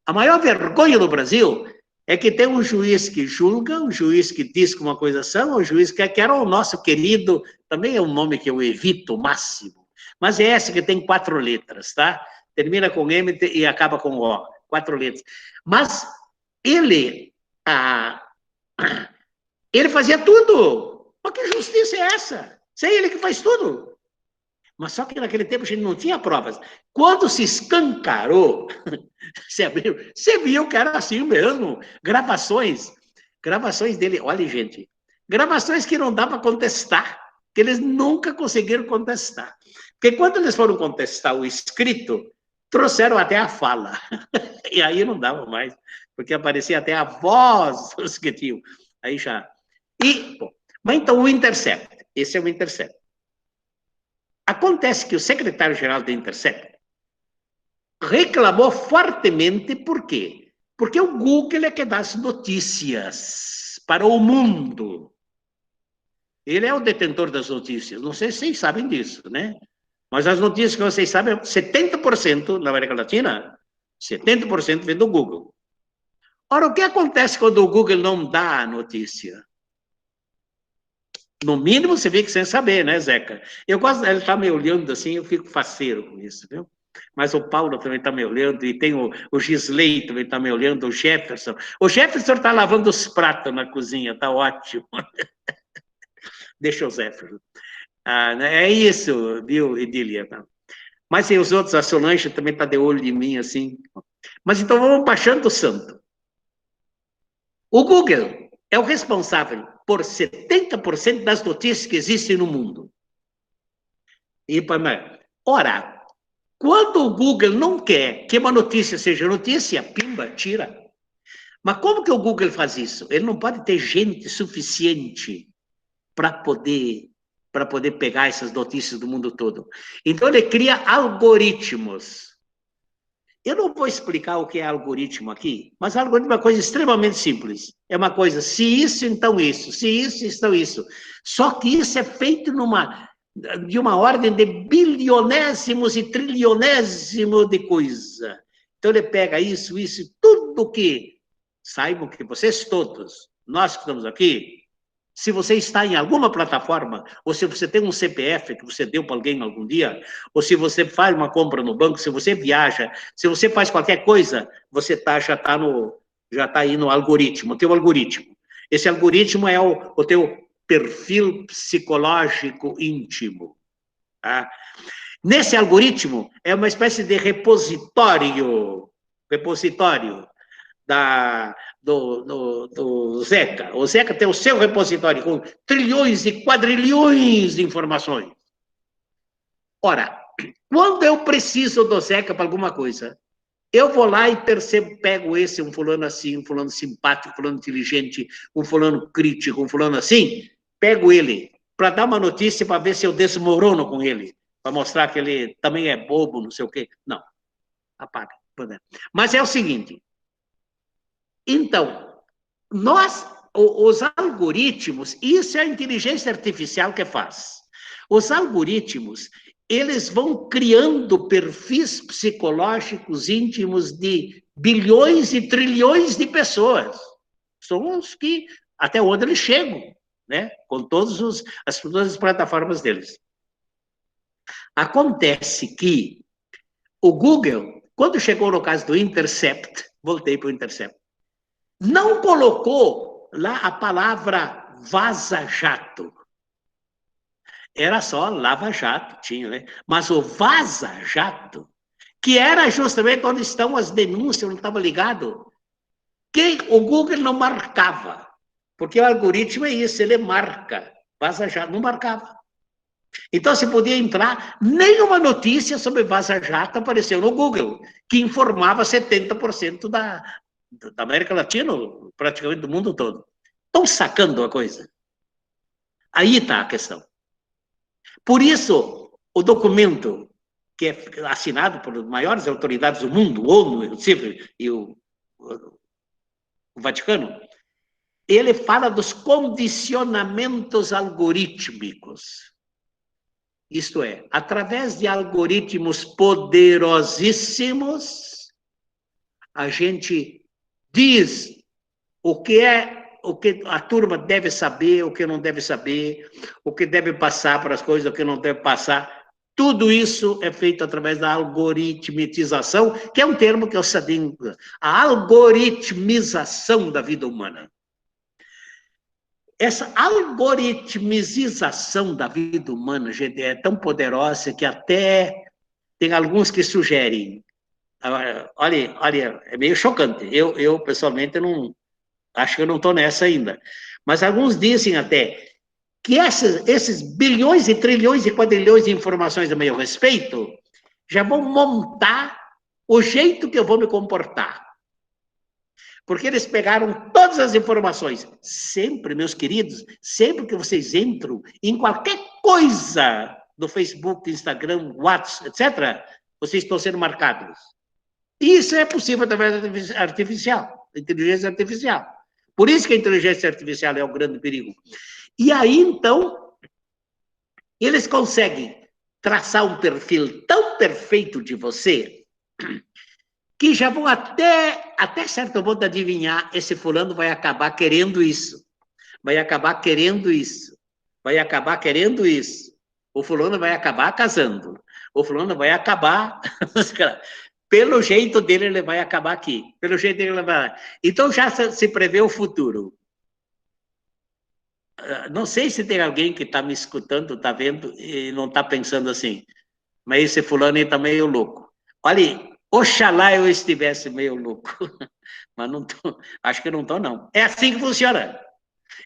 a maior vergonha do Brasil é que tem um juiz que julga, um juiz que diz que uma coisa são, um juiz que era o nosso querido, também é um nome que eu evito o máximo, mas é esse que tem 4 letras, tá? Termina com M e acaba com O, 4 letras. Mas ele fazia tudo. Mas que justiça é essa? Se é ele que faz tudo. Mas só que naquele tempo a gente não tinha provas. Quando se escancarou, você viu que era assim mesmo. Gravações dele. Olha, gente, gravações que não dá para contestar, que eles nunca conseguiram contestar. Porque quando eles foram contestar o escrito, trouxeram até a fala. E aí não dava mais, porque aparecia até a voz dos que tinham. Aí já. Mas então o Intercept, esse é o Intercept. Acontece que o secretário-geral do Intercept reclamou fortemente, por quê? Porque o Google é que dá as notícias para o mundo. Ele é o detentor das notícias. Não sei se vocês sabem disso, né? Mas as notícias que vocês sabem, 70% na América Latina, 70% vem do Google. Ora, o que acontece quando o Google não dá a notícia? No mínimo, você fica sem saber, né, Zeca? Eu gosto, ele está me olhando assim, eu fico faceiro com isso, viu? Mas o Paulo também está me olhando, e tem o Gisley também está me olhando, o Jefferson. O Jefferson está lavando os pratos na cozinha, está ótimo. Deixa o Jefferson. É isso, viu, Edília? Mas tem os outros, a Solange também está de olho em mim, assim. Mas então vamos baixando o santo. O Google é o responsável por 70% das notícias que existem no mundo. Ora, quando o Google não quer que uma notícia seja notícia, pimba, tira. Mas como que o Google faz isso? Ele não pode ter gente suficiente para poder pegar essas notícias do mundo todo. Então, ele cria algoritmos. Eu não vou explicar o que é algoritmo aqui, mas algoritmo é uma coisa extremamente simples. É uma coisa, se isso, então isso. Se isso, então isso. Só que isso é feito de uma ordem de bilionésimos e trilionésimo de coisa. Então, ele pega isso, tudo que... Saibam que vocês todos, nós que estamos aqui, se você está em alguma plataforma, ou se você tem um CPF que você deu para alguém algum dia, ou se você faz uma compra no banco, se você viaja, se você faz qualquer coisa, você já está aí no algoritmo, o teu algoritmo. Esse algoritmo é o teu perfil psicológico íntimo. Tá? Nesse algoritmo, é uma espécie de repositório do Zeca. O Zeca tem o seu repositório com trilhões e quadrilhões de informações. Ora, quando eu preciso do Zeca para alguma coisa, eu vou lá e pego um fulano assim, um fulano simpático, um fulano inteligente, um fulano crítico, um fulano assim, pego ele para dar uma notícia para ver se eu desmorono com ele, para mostrar que ele também é bobo, não sei o quê. Não, apaga. Mas é o seguinte, então, os algoritmos, isso é a inteligência artificial que faz. Os algoritmos, eles vão criando perfis psicológicos íntimos de bilhões e trilhões de pessoas. São os que, até onde eles chegam, né? Com todas as plataformas deles. Acontece que o Google, quando chegou no caso do Intercept, voltei para o Intercept, não colocou lá a palavra vaza-jato. Era só lava-jato, tinha, né? Mas o vaza-jato, que era justamente onde estão as denúncias, não estava ligado, que o Google não marcava. Porque o algoritmo é isso, ele marca. Vaza-jato não marcava. Então, você podia entrar, nenhuma notícia sobre vaza-jato apareceu no Google, que informava 70% da América Latina, praticamente do mundo todo. Estão sacando a coisa? Aí está a questão. Por isso, o documento que é assinado por maiores autoridades do mundo, ONU, e o Vaticano, ele fala dos condicionamentos algorítmicos. Isto é, através de algoritmos poderosíssimos, a gente diz o que a turma deve saber, o que não deve saber, o que deve passar para as coisas, o que não deve passar. Tudo isso é feito através da algoritmização, que é um termo que eu sabia. A algoritmização da vida humana. Essa algoritmização da vida humana, gente, é tão poderosa que até tem alguns que sugerem. Olha, é meio chocante. Eu pessoalmente, não acho que eu não estou nessa ainda. Mas alguns dizem até que esses bilhões e trilhões e quadrilhões de informações a meu respeito já vão montar o jeito que eu vou me comportar. Porque eles pegaram todas as informações. Sempre, meus queridos, sempre que vocês entram em qualquer coisa do Facebook, Instagram, WhatsApp, etc., vocês estão sendo marcados. E isso é possível através da inteligência artificial. Por isso que a inteligência artificial é o grande perigo. E aí, então, eles conseguem traçar um perfil tão perfeito de você que já vão até certo ponto adivinhar, esse fulano vai acabar querendo isso, vai acabar querendo isso, vai acabar querendo isso, o fulano vai acabar casando, o fulano vai acabar... Pelo jeito dele, ele vai acabar aqui. Pelo jeito dele, ele vai... Então, já se prevê o futuro. Não sei se tem alguém que está me escutando, está vendo, e não está pensando assim, mas esse fulano aí está meio louco. Olha, oxalá eu estivesse meio louco. Mas não tô, acho que não estou, não. É assim que funciona.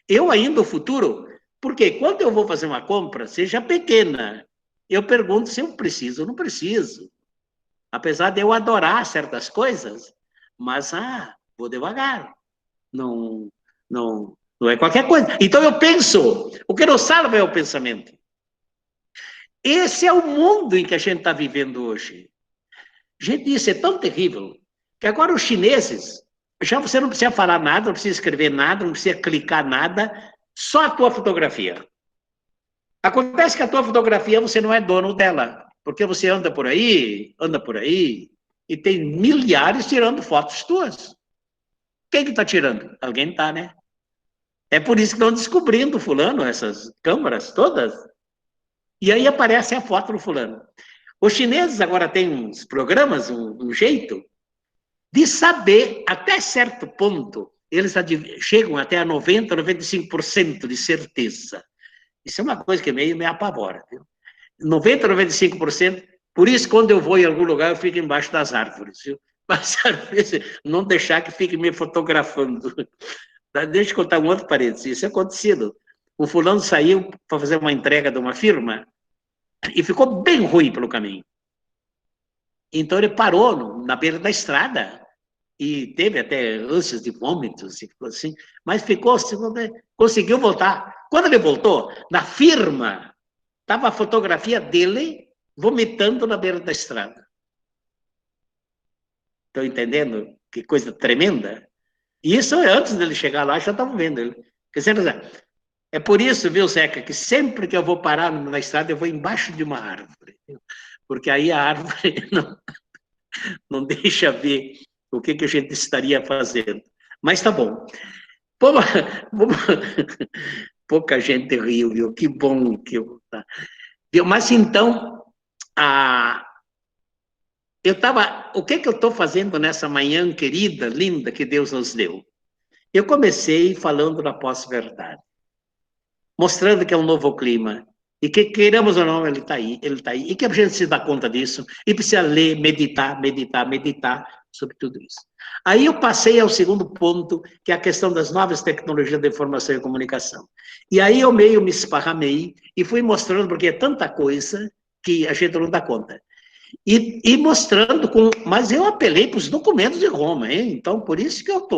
Eu ainda, o futuro, porque quando eu vou fazer uma compra, seja pequena, eu pergunto se eu preciso ou não preciso. Apesar de eu adorar certas coisas, mas, vou devagar. Não Não é qualquer coisa. Então eu penso, o que nos salva é o pensamento. Esse é o mundo em que a gente está vivendo hoje. Gente, isso é tão terrível, que agora os chineses, já você não precisa falar nada, não precisa escrever nada, não precisa clicar nada, só a tua fotografia. Acontece que a tua fotografia você não é dono dela, porque você anda por aí, e tem milhares tirando fotos tuas. Quem que está tirando? Alguém está, né? É por isso que estão descobrindo fulano, essas câmeras todas, e aí aparece a foto do fulano. Os chineses agora têm uns programas, um jeito, de saber, até certo ponto, eles chegam até a 90%, 95% de certeza. Isso é uma coisa que meio me apavora. Viu? 90%, 95%, por isso, quando eu vou em algum lugar, eu fico embaixo das árvores. Viu? Mas, às vezes, não deixar que fique me fotografando. Deixa eu contar um outro parênteses. Isso é acontecido. O fulano saiu para fazer uma entrega de uma firma e ficou bem ruim pelo caminho. Então, ele parou na beira da estrada e teve até ânsias de vômitos, assim, mas ficou, conseguiu voltar. Quando ele voltou, na firma, estava a fotografia dele vomitando na beira da estrada. Estão entendendo? Que coisa tremenda. E isso antes dele chegar lá, já estavam vendo ele. Quer dizer, é por isso, viu, Zeca, que sempre que eu vou parar na estrada, eu vou embaixo de uma árvore. Porque aí a árvore não deixa ver o que a gente estaria fazendo. Mas tá bom. Pouca gente riu, viu? Que bom que eu... Mas então, eu estava... O que eu estou fazendo nessa manhã querida, linda, que Deus nos deu? Eu comecei falando da pós-verdade, mostrando que é um novo clima, e que, queiramos ou não, ele está aí, e que a gente se dá conta disso, e precisa ler, meditar sobre tudo isso. Aí eu passei ao segundo ponto, que é a questão das novas tecnologias de informação e comunicação. E aí eu meio me esparramei, e fui mostrando, porque é tanta coisa que a gente não dá conta. E mostrando, mas eu apelei para os documentos de Roma, hein? Então, por isso que eu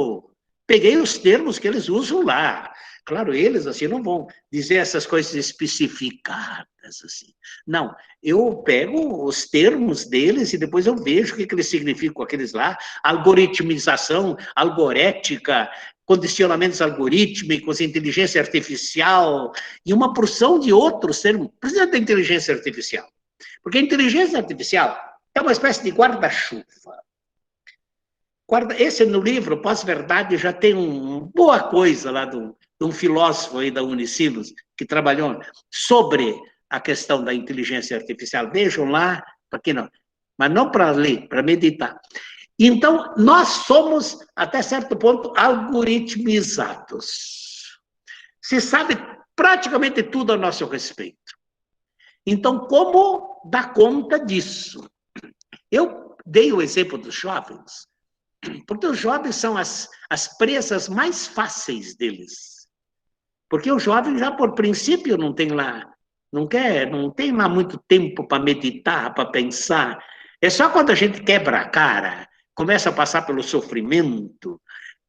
peguei os termos que eles usam lá. Claro, eles assim não vão dizer essas coisas especificadas assim. Não, eu pego os termos deles e depois eu vejo o que eles significam aqueles lá, algoritmização, algorética, condicionamentos algorítmicos, inteligência artificial e uma porção de outros termos. Precisa da inteligência artificial. Porque a inteligência artificial é uma espécie de guarda-chuva. Esse no livro, Pós-Verdade, já tem uma boa coisa lá de um filósofo aí da Unicinos, que trabalhou sobre a questão da inteligência artificial. Vejam lá, para quem não, mas não para ler, para meditar. Então, nós somos, até certo ponto, algoritmizados. Se sabe praticamente tudo a nosso respeito. Então, como dar conta disso? Eu dei o exemplo dos jovens, porque os jovens são as presas mais fáceis deles. Porque o jovem já, por princípio, não tem lá muito tempo para meditar, para pensar. É só quando a gente quebra a cara, começa a passar pelo sofrimento,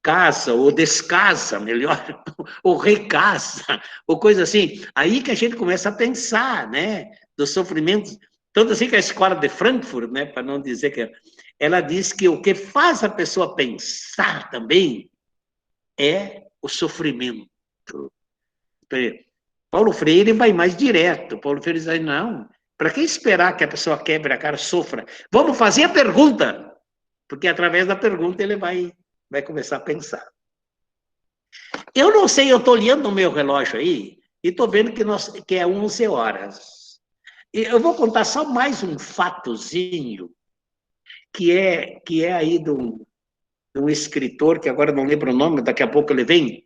casa ou descasa, melhor, ou recasa, ou coisa assim. Aí que a gente começa a pensar, né, dos sofrimentos. Tanto assim que a escola de Frankfurt, né, para não dizer que... Ela diz que o que faz a pessoa pensar também é o sofrimento. Paulo Freire vai mais direto. Paulo Freire diz, não, para que esperar que a pessoa quebre a cara, sofra? Vamos fazer a pergunta, porque através da pergunta ele vai começar a pensar. Eu não sei, eu estou olhando o meu relógio aí e estou vendo que é 11 horas. E eu vou contar só mais um fatozinho que é aí de um escritor, que agora não lembro o nome, daqui a pouco ele vem,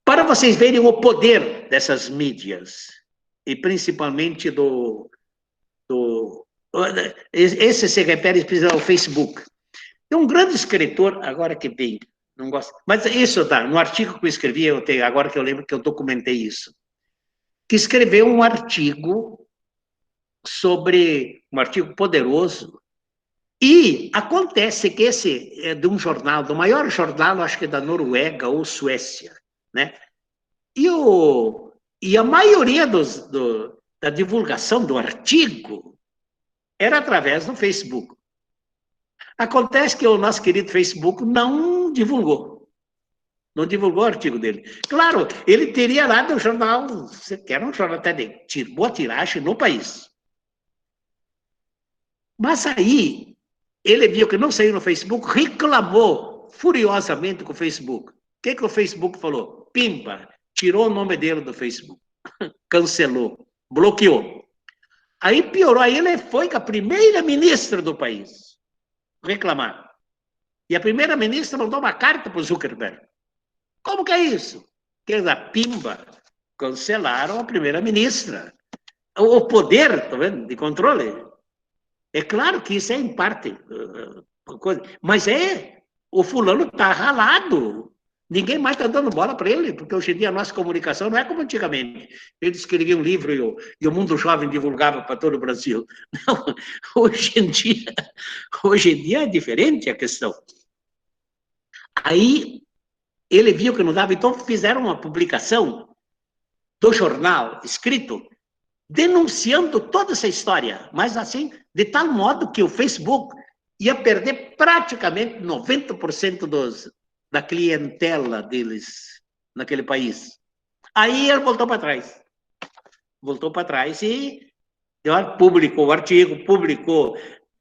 para vocês verem o poder dessas mídias, e principalmente esse se refere ao Facebook. Tem um grande escritor, agora que vem, não gosto, mas isso tá, no artigo que eu escrevi, agora que eu lembro que eu documentei isso, que escreveu um artigo um artigo poderoso, e acontece que esse é de um jornal, do maior jornal, acho que da Noruega ou Suécia, né? E a maioria da divulgação do artigo era através do Facebook. Acontece que o nosso querido Facebook não divulgou o artigo dele. Claro, ele teria lá do jornal, que era um jornal até de boa tiragem no país. Mas aí, ele viu que não saiu no Facebook, reclamou furiosamente com o Facebook. O que o Facebook falou? Pimba, tirou o nome dele do Facebook, cancelou, bloqueou. Aí piorou, aí ele foi com a primeira-ministra do país reclamar. E a primeira-ministra mandou uma carta para o Zuckerberg. Como que é isso? Que da pimba, cancelaram a primeira-ministra. O poder, tá vendo, de controle. É claro que isso é em parte, mas o fulano está ralado. Ninguém mais está dando bola para ele, porque hoje em dia a nossa comunicação não é como antigamente. Ele escrevia um livro e o Mundo Jovem divulgava para todo o Brasil. Não, hoje em dia é diferente a questão. Aí ele viu que não dava, então fizeram uma publicação do jornal escrito denunciando toda essa história, mas assim, de tal modo que o Facebook ia perder praticamente 90% da clientela deles naquele país. Aí ele voltou para trás. Voltou para trás e publicou o artigo,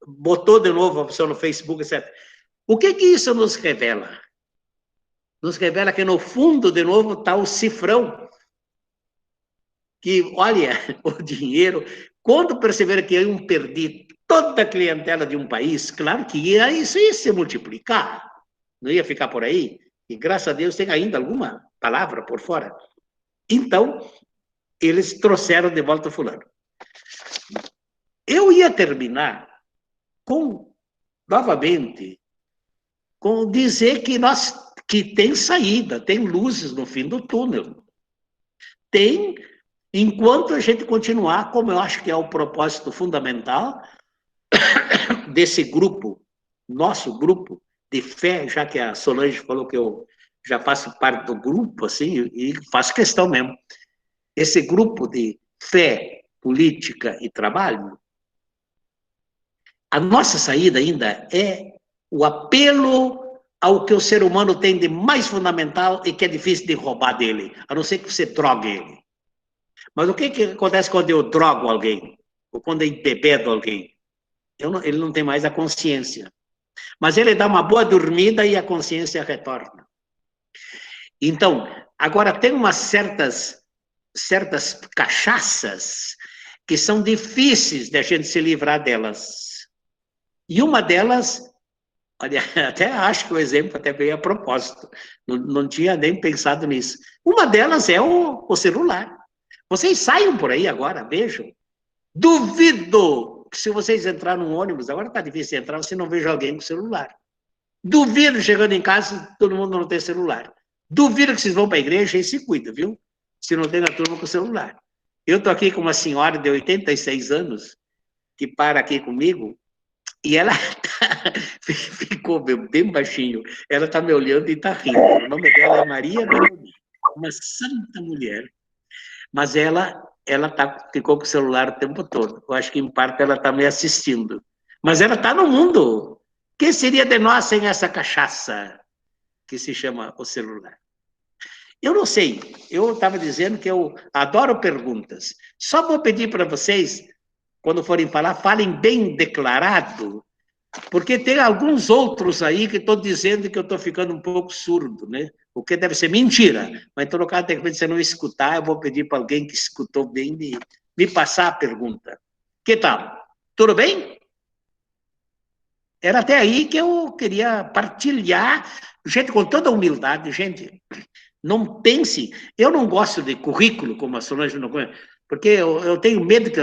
botou de novo a opção no Facebook, etc. O que isso nos revela? Nos revela que, no fundo, de novo, está o cifrão. Que, olha, o dinheiro, quando perceberam que iam perder toda a clientela de um país, claro que isso ia se multiplicar, não ia ficar por aí, e graças a Deus tem ainda alguma palavra por fora. Então, eles trouxeram de volta o fulano. Eu ia terminar novamente, com dizer que tem saída, tem luzes no fim do túnel. Tem, enquanto a gente continuar, como eu acho que é o propósito fundamental desse grupo, nosso grupo de fé, já que a Solange falou que eu já faço parte do grupo, assim, e faço questão mesmo. Esse grupo de fé, política e trabalho, a nossa saída ainda é o apelo ao que o ser humano tem de mais fundamental e que é difícil de roubar dele, a não ser que você drogue ele. Mas o que acontece quando eu drogo alguém? Ou quando eu embebedo alguém? Ele não tem mais a consciência. Mas ele dá uma boa dormida e a consciência retorna. Então, agora tem umas certas cachaças que são difíceis de a gente se livrar delas. E uma delas, olha, até acho que o exemplo até veio a propósito, não tinha nem pensado nisso. Uma delas é o celular. Vocês saiam por aí agora, vejam. Duvido que se vocês entrarem num ônibus, agora está difícil entrar, você não veja alguém com celular. Duvido chegando em casa, todo mundo não tem celular. Duvido que vocês vão para a igreja e se cuida, viu? Se não tem na turma com celular. Eu estou aqui com uma senhora de 86 anos, que para aqui comigo, e ela ficou bem baixinho. Ela está me olhando e está rindo. O nome dela é Maria Meloni, uma santa mulher. Mas ela ficou com o celular o tempo todo. Eu acho que, em parte, ela está me assistindo. Mas ela está no mundo. O que seria de nós sem essa cachaça que se chama o celular? Eu não sei. Eu estava dizendo que eu adoro perguntas. Só vou pedir para vocês, quando forem falar, falem bem declarado, porque tem alguns outros aí que estão dizendo que eu estou ficando um pouco surdo, né? O que deve ser mentira. Mas, em todo caso, de repente, se não escutar, eu vou pedir para alguém que escutou bem me passar a pergunta. Que tal? Tudo bem? Era até aí que eu queria partilhar, gente, com toda humildade, gente, não pense, eu não gosto de currículo, como a Solange não conhece, porque eu tenho medo que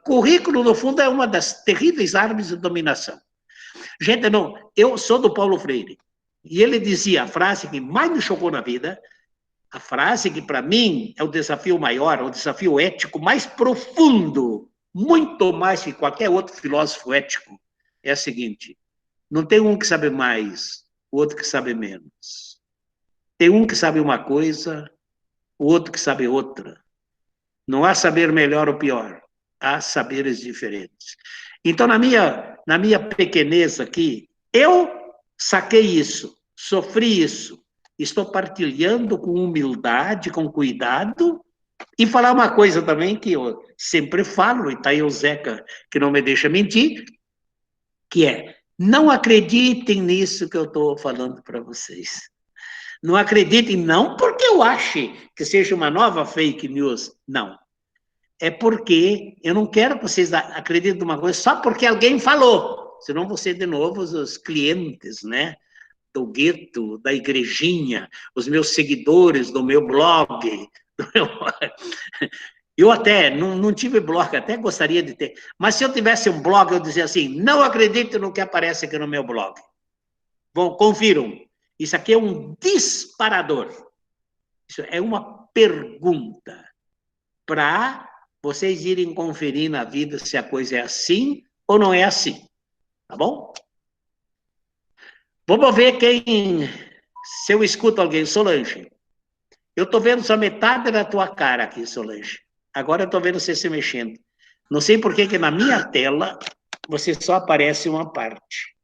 currículo, no fundo, é uma das terríveis armas de dominação. Gente, não, eu sou do Paulo Freire, e ele dizia a frase que mais me chocou na vida, a frase que, para mim, é o desafio maior, o desafio ético mais profundo, muito mais que qualquer outro filósofo ético, é a seguinte: não tem um que sabe mais, o outro que sabe menos. Tem um que sabe uma coisa, o outro que sabe outra. Não há saber melhor ou pior, há saberes diferentes. Então, na minha pequenez aqui, eu saquei isso, sofri isso, estou partilhando com humildade, com cuidado, e falar uma coisa também que eu sempre falo, e está aí o Zeca que não me deixa mentir, que é, não acreditem nisso que eu estou falando para vocês. Não acreditem, não porque eu ache que seja uma nova fake news, não. É porque eu não quero que vocês acreditem numa coisa só porque alguém falou. Senão você, de novo, os clientes, né? Do gueto, da igrejinha, os meus seguidores do meu blog. Eu até não tive blog, até gostaria de ter. Mas se eu tivesse um blog, eu dizia assim, não acredito no que aparece aqui no meu blog. Bom, confiram. Isso aqui é um disparador. Isso é uma pergunta para vocês irem conferir na vida se a coisa é assim ou não é assim. Tá bom? Vamos ver quem... Se eu escuto alguém, Solange. Eu estou vendo só metade da tua cara aqui, Solange. Agora eu estou vendo você se mexendo. Não sei por que na minha tela você só aparece uma parte.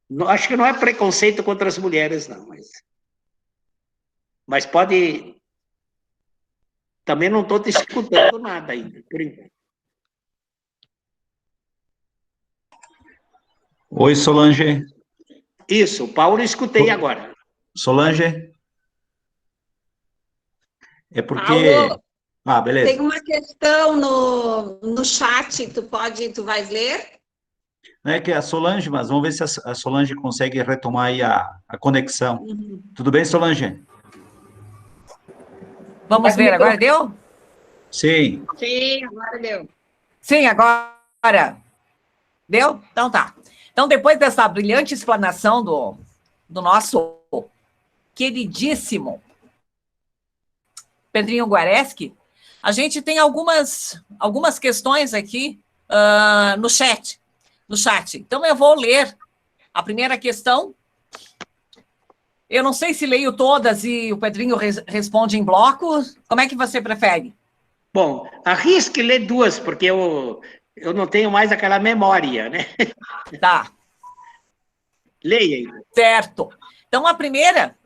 Não, acho que não é preconceito contra as mulheres, não. Mas pode... Também não estou te escutando nada ainda, por enquanto. Oi, Solange. Isso, o Paulo escutei agora. Solange? É porque... Paulo, Ah, beleza. tem uma questão no chat, tu vais ler? Não é que é a Solange, mas vamos ver se a Solange consegue retomar aí a conexão. Uhum. Tudo bem, Solange? Vamos ver, agora deu? Sim. Sim, agora deu. Sim, agora. Deu? Então tá. Então, depois dessa brilhante explanação do nosso queridíssimo Pedrinho Guareschi, a gente tem algumas questões aqui no chat. Então, eu vou ler a primeira questão. Eu não sei se leio todas e o Pedrinho responde em bloco. Como é que você prefere? Bom, arrisque ler duas, porque eu não tenho mais aquela memória, né? Tá. Leia aí. Certo. Então, a primeira...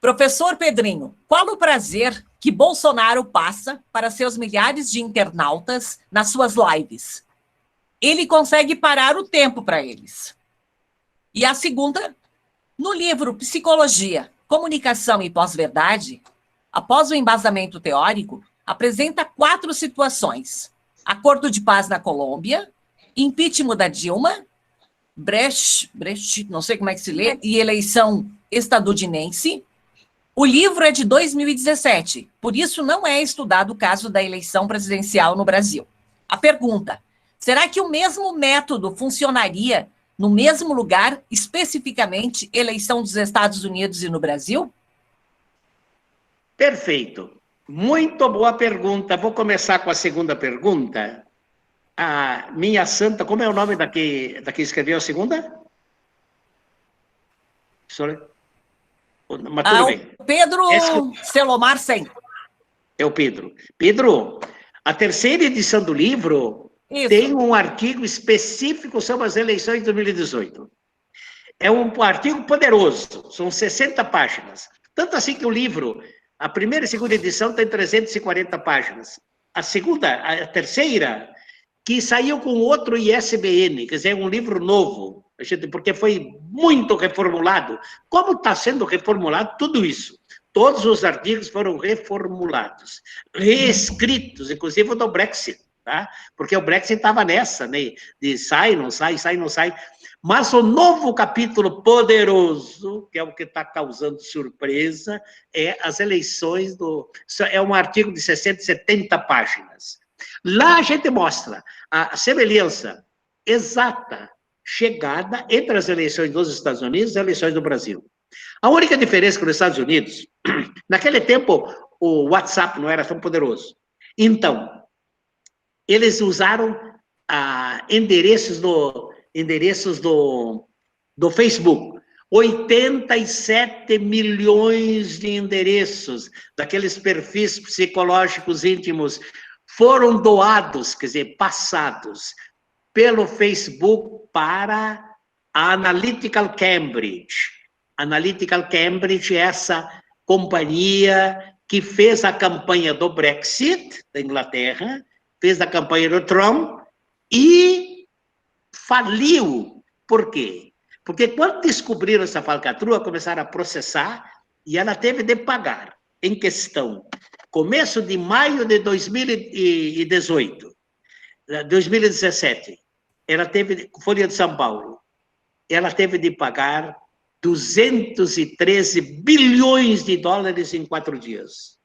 Professor Pedrinho, qual o prazer que Bolsonaro passa para seus milhares de internautas nas suas lives? Ele consegue parar o tempo para eles. E a segunda, no livro Psicologia, Comunicação e Pós-Verdade, após o embasamento teórico, apresenta 4 situações: acordo de paz na Colômbia, impeachment da Dilma, Brecht, não sei como é que se lê, e eleição estadunidense. O livro é de 2017, por isso não é estudado o caso da eleição presidencial no Brasil. A pergunta: será que o mesmo método funcionaria no mesmo lugar, especificamente eleição dos Estados Unidos e no Brasil? Perfeito. Muito boa pergunta. Vou começar com a segunda pergunta. A minha santa, como é o nome da que escreveu a segunda? Mas tudo bem. Pedro Celomar Sem. É o Pedro. Pedro, a terceira edição do livro tem um artigo específico sobre as eleições de 2018. É um artigo poderoso, são 60 páginas. Tanto assim que o livro, a primeira e segunda edição tem 340 páginas. A terceira, que saiu com outro ISBN, quer dizer, é um livro novo, porque foi muito reformulado. Como está sendo reformulado tudo isso? Todos os artigos foram reformulados, reescritos, inclusive o do Brexit, tá? Porque o Brexit estava nessa, né? De sai, não sai, sai, não sai. Mas o novo capítulo poderoso, que é o que está causando surpresa, é as eleições do... É um artigo de 60, 70 páginas. Lá a gente mostra a semelhança exata, chegada entre as eleições dos Estados Unidos e as eleições do Brasil. A única diferença que nos Estados Unidos, naquele tempo, o WhatsApp não era tão poderoso. Então, eles usaram endereços do Facebook. 87 milhões de endereços daqueles perfis psicológicos íntimos foram doados, quer dizer, passados pelo Facebook para a Analytical Cambridge. Analytical Cambridge é essa companhia que fez a campanha do Brexit, da Inglaterra, fez a campanha do Trump e faliu. Por quê? Porque quando descobriram essa falcatrua, começaram a processar e ela teve de pagar, em questão, começo de maio de 2017, ela teve, Folha de São Paulo, ela teve de pagar 213 bilhões de dólares em 4 dias,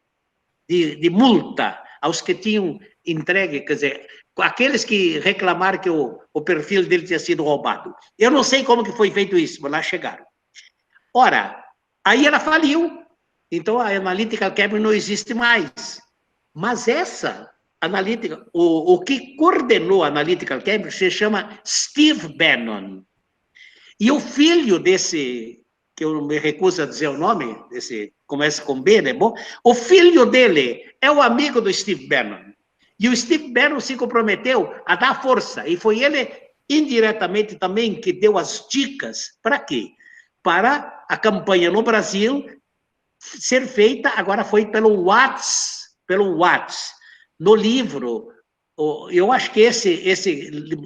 de multa aos que tinham entregue, quer dizer, aqueles que reclamaram que o perfil dele tinha sido roubado. Eu não sei como que foi feito isso, mas lá chegaram. Ora, aí ela faliu, então a Analytical Cambridge não existe mais. Mas essa Analytical, o que coordenou a Analytical Cambridge se chama Steve Bannon. E o filho desse, que eu me recuso a dizer o nome, desse começa com B, né? Bom, o filho dele é o amigo do Steve Bannon. E o Steve Bannon se comprometeu a dar força. E foi ele, indiretamente também, que deu as dicas. Para quê? Para a campanha no Brasil ser feita, agora foi pelo WhatsApp. No livro, eu acho que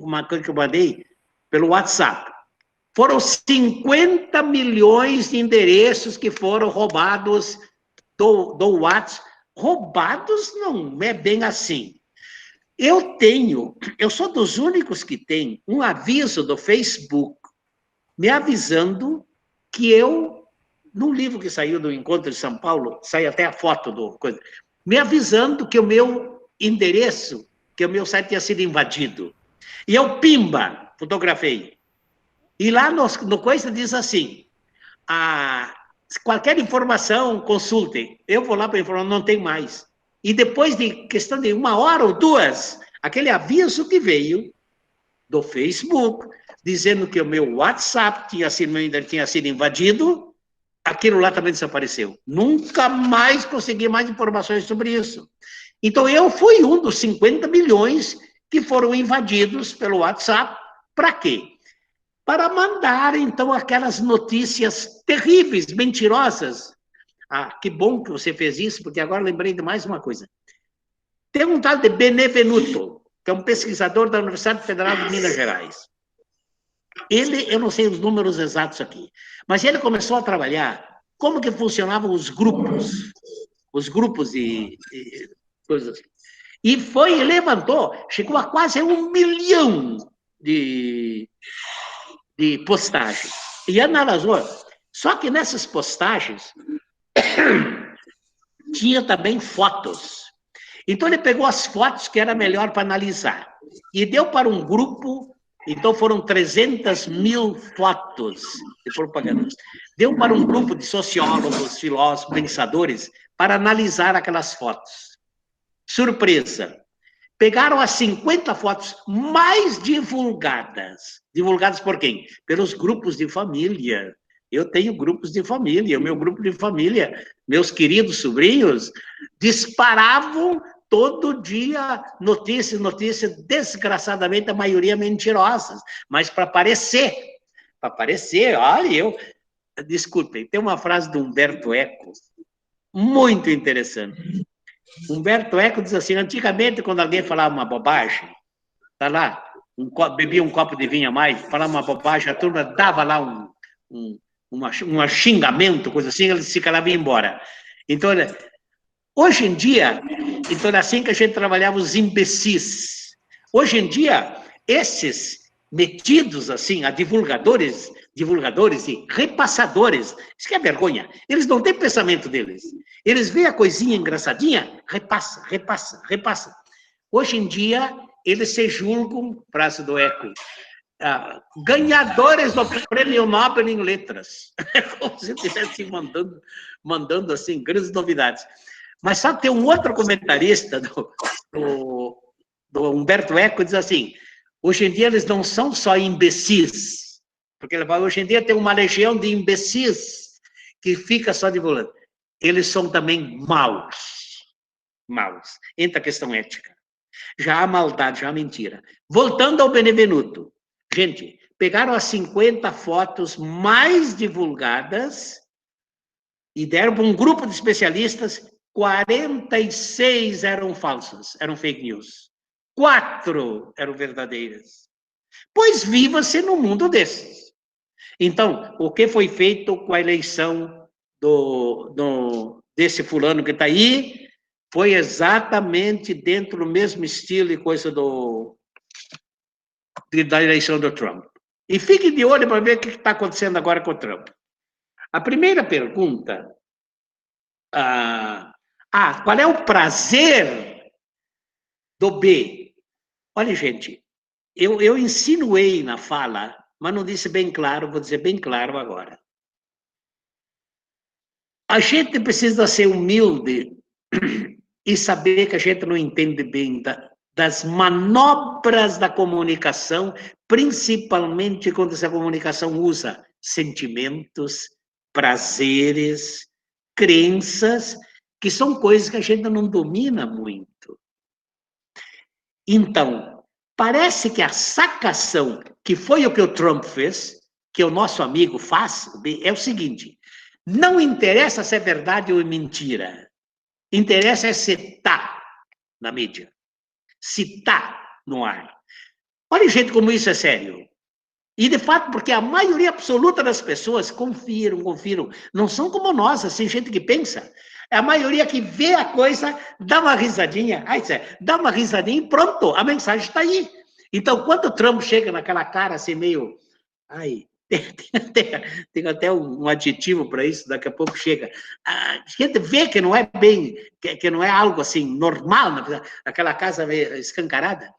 uma coisa que eu mandei pelo WhatsApp, foram 50 milhões de endereços que foram roubados do WhatsApp. Roubados não é bem assim. Eu sou dos únicos que tem um aviso do Facebook me avisando que num livro que saiu do Encontro de São Paulo, sai até a foto do coisa, me avisando que o meu endereço, que o meu site tinha sido invadido. E eu, pimba, fotografei. E lá no coisa diz assim, qualquer informação, consultem. Eu vou lá para informar, não tem mais. E depois de questão de 1 hora ou 2, aquele aviso que veio do Facebook, dizendo que o meu WhatsApp tinha sido invadido, aquilo lá também desapareceu. Nunca mais consegui mais informações sobre isso. Então, eu fui um dos 50 milhões que foram invadidos pelo WhatsApp. Para quê? Para mandar, então, aquelas notícias terríveis, mentirosas. Que bom que você fez isso, porque agora lembrei de mais uma coisa. Tem um tal de Benevenuto, que é um pesquisador da Universidade Federal de Minas Gerais. Eu não sei os números exatos aqui, mas ele começou a trabalhar como que funcionavam os grupos de coisas. E levantou, chegou a quase 1 milhão de postagens. E analisou. Só que nessas postagens tinha também fotos. Então ele pegou as fotos que era melhor para analisar e deu para um grupo. Então foram 300 mil fotos de propaganda. Deu para um grupo de sociólogos, filósofos, pensadores para analisar aquelas fotos. Surpresa! Pegaram as 50 fotos mais divulgadas. Divulgadas por quem? Pelos grupos de família. Eu tenho grupos de família. O meu grupo de família, meus queridos sobrinhos, disparavam todo dia notícias, desgraçadamente, a maioria mentirosas. Mas para aparecer, olha, desculpem, tem uma frase do Humberto Eco, muito interessante. Humberto Eco diz assim, antigamente, quando alguém falava uma bobagem, tá lá, bebia um copo de vinho a mais, falava uma bobagem, a turma dava lá um xingamento, coisa assim, ele se calava e ia embora. Então, hoje em dia, então era assim que a gente trabalhava os imbecis. Hoje em dia, esses metidos assim, a divulgadores e repassadores, isso que é vergonha, eles não têm pensamento deles. Eles veem a coisinha engraçadinha, repassa. Hoje em dia, eles se julgam, frase do Eco, ganhadores do Prêmio Nobel em Letras. Como se estivesse mandando assim, grandes novidades. Mas sabe, tem um outro comentarista do Humberto Eco, diz assim, hoje em dia eles não são só imbecis, Porque hoje em dia tem uma legião de imbecis que fica só divulgando. Eles são também maus. Maus. Entra a questão ética. Já há maldade, já há mentira. Voltando ao Benevenuto. Gente, pegaram as 50 fotos mais divulgadas e deram para um grupo de especialistas, 46 eram falsas, eram fake news. 4 eram verdadeiras. Pois viva-se no mundo desses. Então, o que foi feito com a eleição desse fulano que está aí, foi exatamente dentro do mesmo estilo e coisa da eleição do Trump. E fique de olho para ver o que está acontecendo agora com o Trump. A primeira pergunta, qual é o prazer do B? Olha, gente, eu insinuei na fala, mas não disse bem claro, vou dizer bem claro agora. A gente precisa ser humilde e saber que a gente não entende bem das manobras da comunicação, principalmente quando essa comunicação usa sentimentos, prazeres, crenças, que são coisas que a gente não domina muito. Então, parece que a sacação, que foi o que o Trump fez, que o nosso amigo faz, é o seguinte: não interessa se é verdade ou mentira, interessa é se está na mídia, se está no ar. Olha, gente, como isso é sério. E, de fato, porque a maioria absoluta das pessoas confiram. Não são como nós, assim, gente que pensa. É a maioria que vê a coisa, dá uma risadinha, dá uma risadinha e pronto, a mensagem está aí. Então, quando o Trump chega naquela cara assim meio... Tem até um adjetivo para isso, daqui a pouco chega. A gente vê que não é bem, que não é algo assim normal, aquela casa meio escancarada,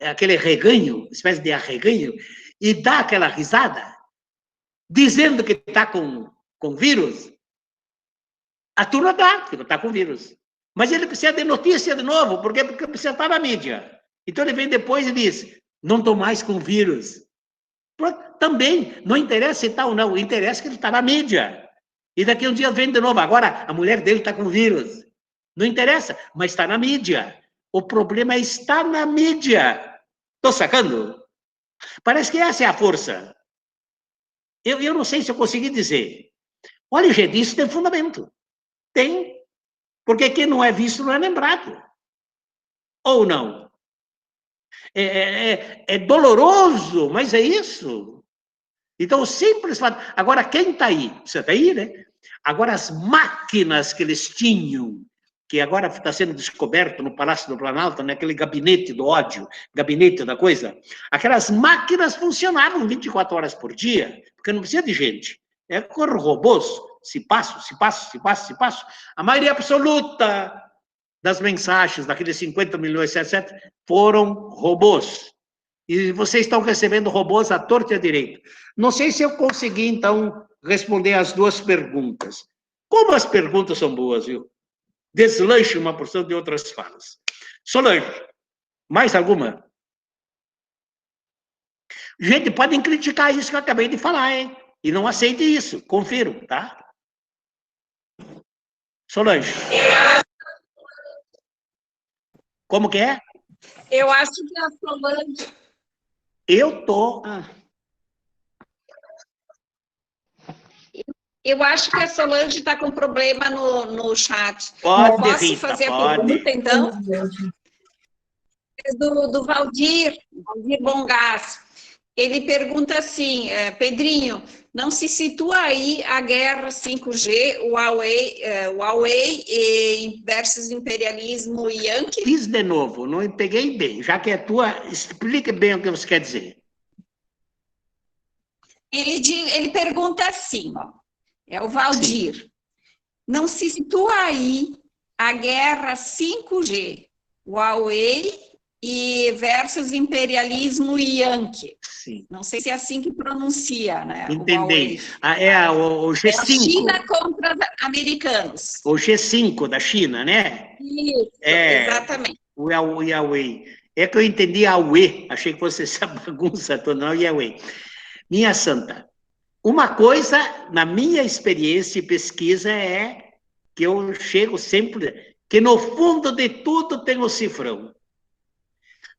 aquele reganho, espécie de arreganho, e dá aquela risada, dizendo que está com vírus, a turma dá, que está com vírus. Mas ele precisa de notícia de novo, porque precisa estar na mídia. Então ele vem depois e diz, não estou mais com vírus. Também, não interessa se está ou não, interessa que ele está na mídia. E daqui a um dia vem de novo, agora a mulher dele está com vírus. Não interessa, mas está na mídia. O problema é estar na mídia. Estou sacando? Parece que essa é a força. Eu não sei se eu consegui dizer. Olha, gente, isso tem fundamento. Tem. Porque quem não é visto não é lembrado. Ou não? É doloroso, mas é isso. Então, o simples fato... Agora, quem está aí? Você está aí, né? Agora, as máquinas que eles tinham, que agora está sendo descoberto no Palácio do Planalto, naquele gabinete do ódio, gabinete da coisa, aquelas máquinas funcionavam 24 horas por dia, porque não precisa de gente. É com robôs, se passo. A maioria absoluta das mensagens, daqueles 50 milhões, etc., foram robôs. E vocês estão recebendo robôs à torta e à direita. Não sei se eu consegui, então, responder as duas perguntas. Como as perguntas são boas, viu? Deslanche uma porção de outras falas. Solange, mais alguma? Gente, podem criticar isso que eu acabei de falar, hein? E não aceite isso, confiram, tá? Solange. Como que é? Eu acho que a Solange... Eu tô... Eu acho que a Solange está com problema no chat. Pode, Posso Rita, fazer pode. a pergunta, então? Do Valdir Bongás. Ele pergunta assim, Pedrinho, não se situa aí a guerra 5G, Huawei versus imperialismo Yankee? Fiz de novo, não peguei bem. Já que é tua, explique bem o que você quer dizer. Ele pergunta assim, ó, é o Valdir. Sim. Não se situa aí a guerra 5G, Huawei versus imperialismo Yankee. Sim. Não sei se é assim que pronuncia, né? Entendi. O G5. É a China contra os americanos. O G5 da China, né? Isso, exatamente. O Huawei. É que eu entendi a Huawei. Achei que fosse essa bagunça toda, não, Huawei. minha santa, uma coisa, na minha experiência e pesquisa, é que eu chego sempre, que no fundo de tudo tem o cifrão.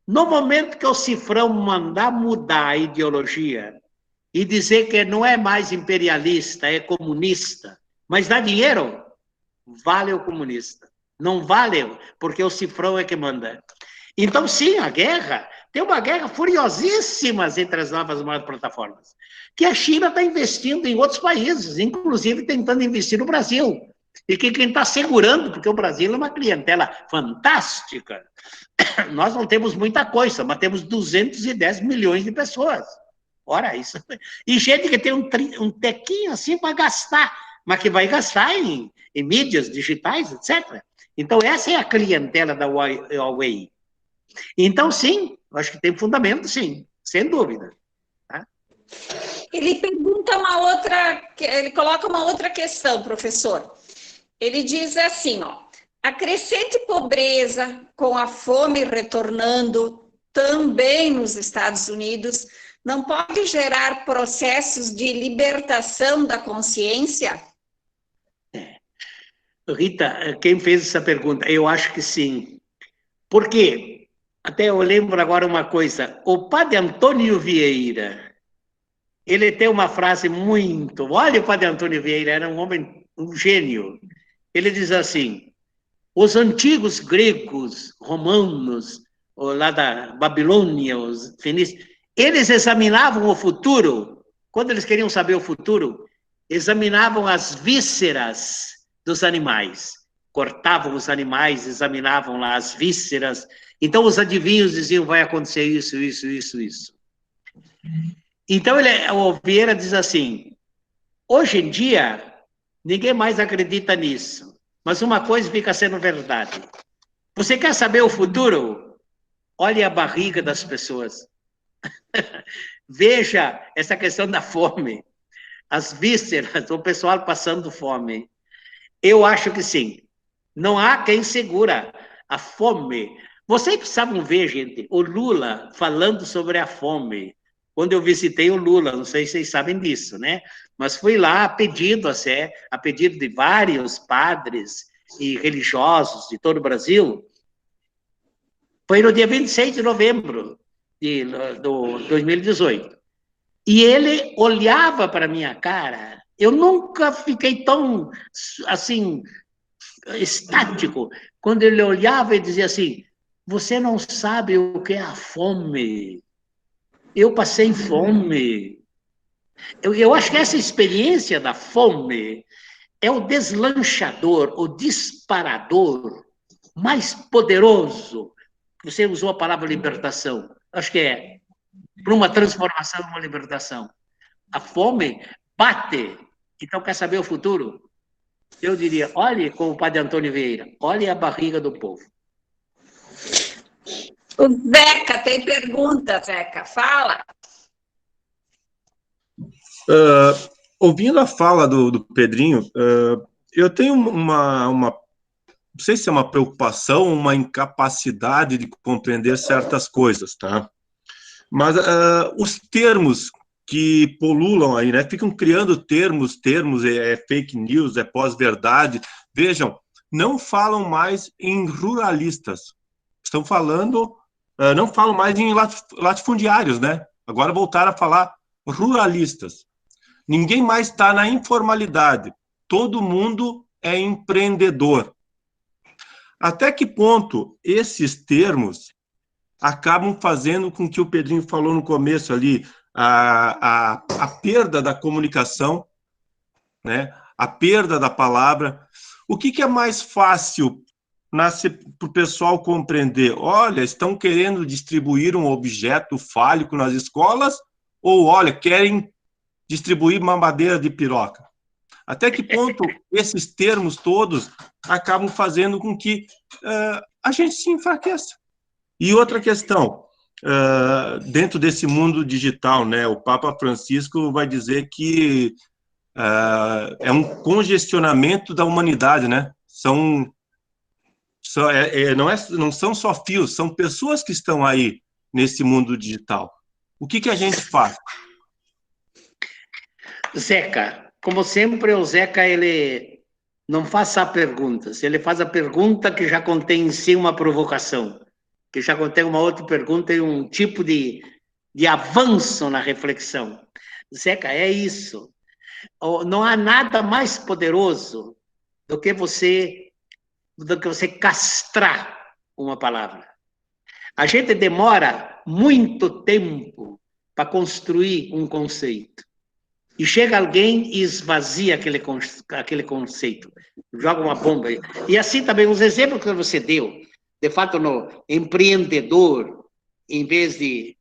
No momento que o cifrão mandar mudar a ideologia e dizer que não é mais imperialista, é comunista, mas dá dinheiro, vale o comunista. Não vale, porque o cifrão é que manda. Então, sim, a guerra, tem uma guerra furiosíssima entre as novas maiores plataformas, que a China está investindo em outros países, inclusive tentando investir no Brasil. E que quem está segurando, porque o Brasil é uma clientela fantástica, nós não temos muita coisa, mas temos 210 milhões de pessoas. Ora, isso. E gente que tem um tequinho assim para gastar, mas que vai gastar em mídias digitais, etc. Então, essa é a clientela da Huawei. Então, sim, acho que tem fundamento, sim, sem dúvida. Tá? Ele pergunta ele coloca uma outra questão, professor. Ele diz assim, ó, a crescente pobreza com a fome retornando também nos Estados Unidos não pode gerar processos de libertação da consciência? Rita, quem fez essa pergunta? Eu acho que sim. Por quê? Até eu lembro agora uma coisa. O padre Antônio Vieira, ele tem uma frase muito... Olha, o padre Antônio Vieira era um homem, um gênio. Ele diz assim, os antigos gregos, romanos, lá da Babilônia, os fenícios, eles examinavam o futuro, quando eles queriam saber o futuro, examinavam as vísceras dos animais, cortavam os animais, examinavam lá as vísceras, então os adivinhos diziam, vai acontecer isso, isso, isso, isso. Então o Vieira diz assim, hoje em dia, ninguém mais acredita nisso, mas uma coisa fica sendo verdade. Você quer saber o futuro? Olhe a barriga das pessoas. Veja essa questão da fome, as vísceras, o pessoal passando fome. Eu acho que sim. Não há quem segura a fome. Vocês precisavam ver, gente, o Lula falando sobre a fome. Quando eu visitei o Lula, não sei se vocês sabem disso, né? Mas fui lá a pedido de vários padres e religiosos de todo o Brasil. Foi no dia 26 de novembro de 2018. E ele olhava para a minha cara. Eu nunca fiquei tão, assim, estático. Quando ele olhava e dizia assim, você não sabe o que é a fome. Eu passei fome. Eu acho que essa experiência da fome é o deslanchador, o disparador mais poderoso. Você usou a palavra libertação. Acho que é para uma transformação, uma libertação. A fome bate. Então, quer saber o futuro? Eu diria, olhe, como o padre Antônio Vieira, olhe a barriga do povo. O Zeca tem pergunta, Zeca, fala. Ouvindo a fala do Pedrinho, eu tenho não sei se é uma preocupação, uma incapacidade de compreender certas coisas, tá? Mas os termos que polulam aí, né? Ficam criando termos, é fake news, é pós-verdade. Vejam, não falam mais em ruralistas. Estão falando, não falam mais em latifundiários, né? Agora voltaram a falar ruralistas. Ninguém mais está na informalidade. Todo mundo é empreendedor. Até que ponto esses termos acabam fazendo com que o Pedrinho falou no começo ali, a perda da comunicação, né? A perda da palavra. O que é mais fácil para o pessoal compreender? Olha, estão querendo distribuir um objeto fálico nas escolas ou, olha, querem distribuir mamadeira de piroca? Até que ponto esses termos todos acabam fazendo com que a gente se enfraqueça? E outra questão, dentro desse mundo digital, né, o Papa Francisco vai dizer que é um congestionamento da humanidade, né? Não são só fios, são pessoas que estão aí nesse mundo digital. O que a gente faz? Zeca, como sempre, o Zeca, ele não faz só perguntas, ele faz a pergunta que já contém em si uma provocação, que já contém uma outra pergunta e um tipo de avanço na reflexão. Zeca, é isso. Não há nada mais poderoso do que você castrar uma palavra. A gente demora muito tempo para construir um conceito. E chega alguém e esvazia aquele conceito, joga uma bomba aí. E assim também, os exemplos que você deu, de fato, no empreendedor, em vez de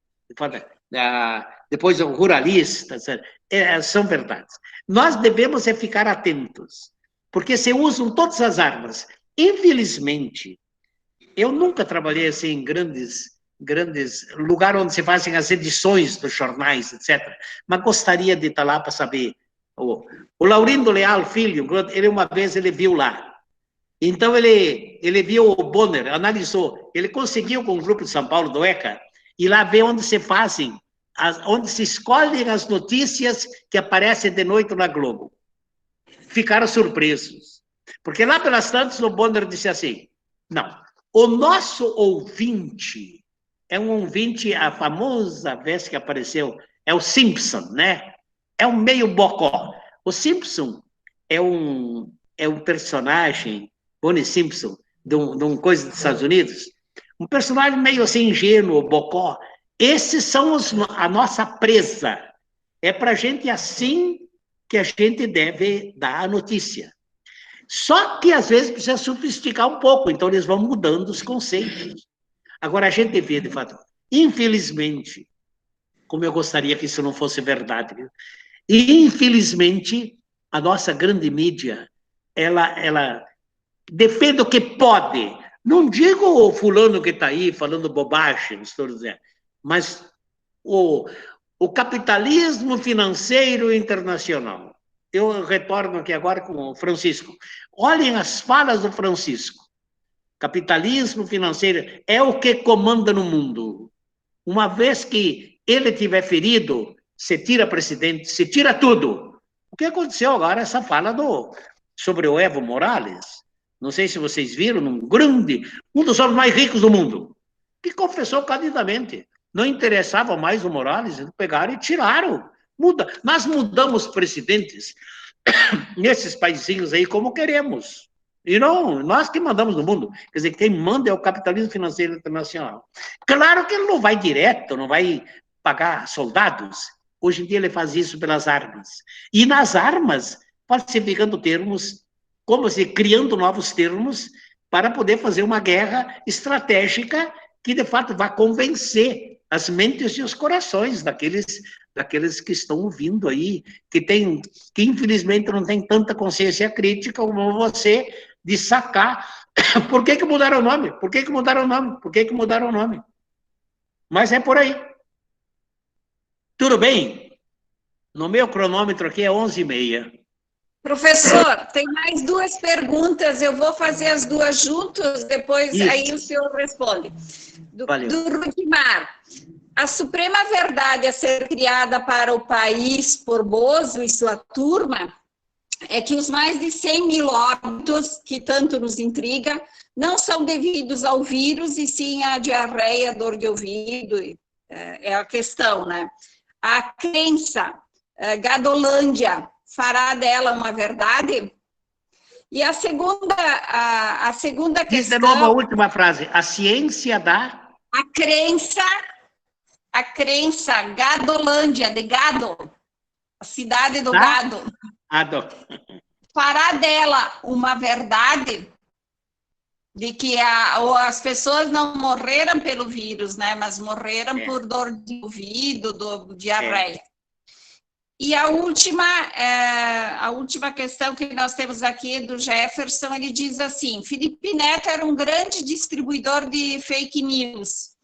depois o ruralista, são verdades. Nós devemos ficar atentos, porque se usam todas as armas. Infelizmente, eu nunca trabalhei assim em grandes lugares onde se fazem as edições dos jornais, etc. Mas gostaria de estar lá para saber. O Laurindo Leal Filho, uma vez ele viu lá. Então ele viu o Bonner, analisou. Ele conseguiu com o grupo de São Paulo do ECA ir lá ver onde se fazem, onde se escolhem as notícias que aparecem de noite na Globo. Ficaram surpresos. Porque lá pelas tantas o Bonner disse assim, não, o nosso ouvinte é um ouvinte, a famosa vez que apareceu, é o Simpson, né? É um meio bocó. O Simpson é um personagem, Bonnie Simpson, de um coisa dos Estados Unidos, um personagem meio assim ingênuo, bocó. Esses são a nossa presa. É para a gente assim que a gente deve dar a notícia. Só que, às vezes, precisa sofisticar um pouco, então eles vão mudando os conceitos. Agora, a gente vê, de fato, infelizmente, como eu gostaria que isso não fosse verdade, e, infelizmente, a nossa grande mídia, ela defende o que pode. Não digo o fulano que está aí falando bobagem, estou dizendo, mas o capitalismo financeiro internacional. Eu retorno aqui agora com o Francisco. Olhem as falas do Francisco. Capitalismo financeiro é o que comanda no mundo. Uma vez que ele tiver ferido, se tira presidente, se tira tudo. O que aconteceu agora, essa fala sobre o Evo Morales? Não sei se vocês viram, um dos homens mais ricos do mundo, que confessou candidamente. Não interessava mais o Morales, eles pegaram e tiraram. Nós mudamos presidentes nesses paizinhos aí como queremos. E não, nós que mandamos no mundo. Quer dizer, quem manda é o capitalismo financeiro internacional. Claro que ele não vai direto, não vai pagar soldados. Hoje em dia ele faz isso pelas armas. E nas armas, falsificando termos, como se criando novos termos para poder fazer uma guerra estratégica que, de fato, vai convencer as mentes e os corações daqueles que estão ouvindo aí, que infelizmente não tem tanta consciência crítica como você, de sacar por que mudaram o nome, por que mudaram o nome, por que mudaram o nome. Mas é por aí. Tudo bem? No meu cronômetro aqui é 11h30. Professor, tem mais duas perguntas, eu vou fazer as duas juntas, depois isso. Aí o senhor responde. Do Rudimar. A suprema verdade a ser criada para o país por Bozo e sua turma é que os mais de 100 mil óbitos, que tanto nos intriga, não são devidos ao vírus, e sim à diarreia, dor de ouvido, é a questão, né? A crença, Gadolândia, fará dela uma verdade? E a segunda questão... Diz de novo a última frase. A ciência da... A crença, Gadolândia, de gado, a cidade do gado. Fará dela uma verdade de que as pessoas não morreram pelo vírus, né? Mas morreram por dor de ouvido, diarreia. E a última questão que nós temos aqui do Jefferson, ele diz assim: Felipe Neto era um grande distribuidor de fake news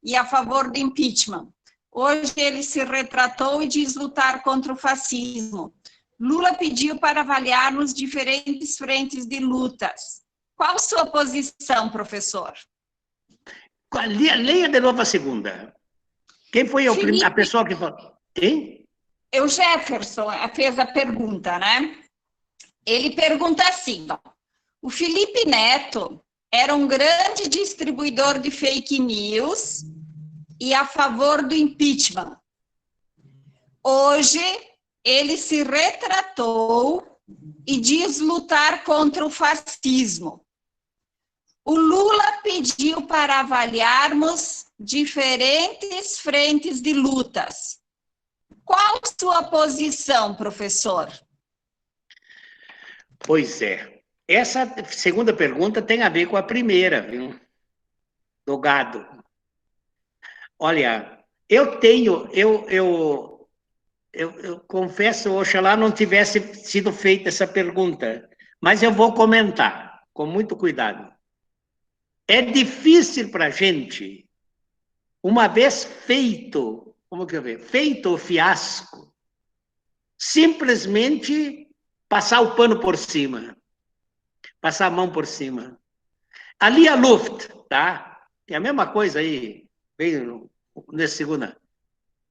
e a favor do impeachment. Hoje ele se retratou e diz lutar contra o fascismo. Lula pediu para avaliar nos diferentes frentes de lutas. Qual sua posição, professor? Leia de novo a segunda. Quem foi a pessoa que falou? Quem? O Jefferson fez a pergunta, né? Ele pergunta assim, ó, o Felipe Neto era um grande distribuidor de fake news e a favor do impeachment. Hoje, ele se retratou e diz lutar contra o fascismo. O Lula pediu para avaliarmos diferentes frentes de lutas. Qual a sua posição, professor? Pois é. Essa segunda pergunta tem a ver com a primeira, viu? Do gado. Olha, eu confesso, oxalá não tivesse sido feita essa pergunta, mas eu vou comentar, com muito cuidado. É difícil para a gente, uma vez feito, feito o fiasco, simplesmente passar o pano por cima, passar a mão por cima. Ali a Luft, tá? É a mesma coisa aí, veio nessa segunda.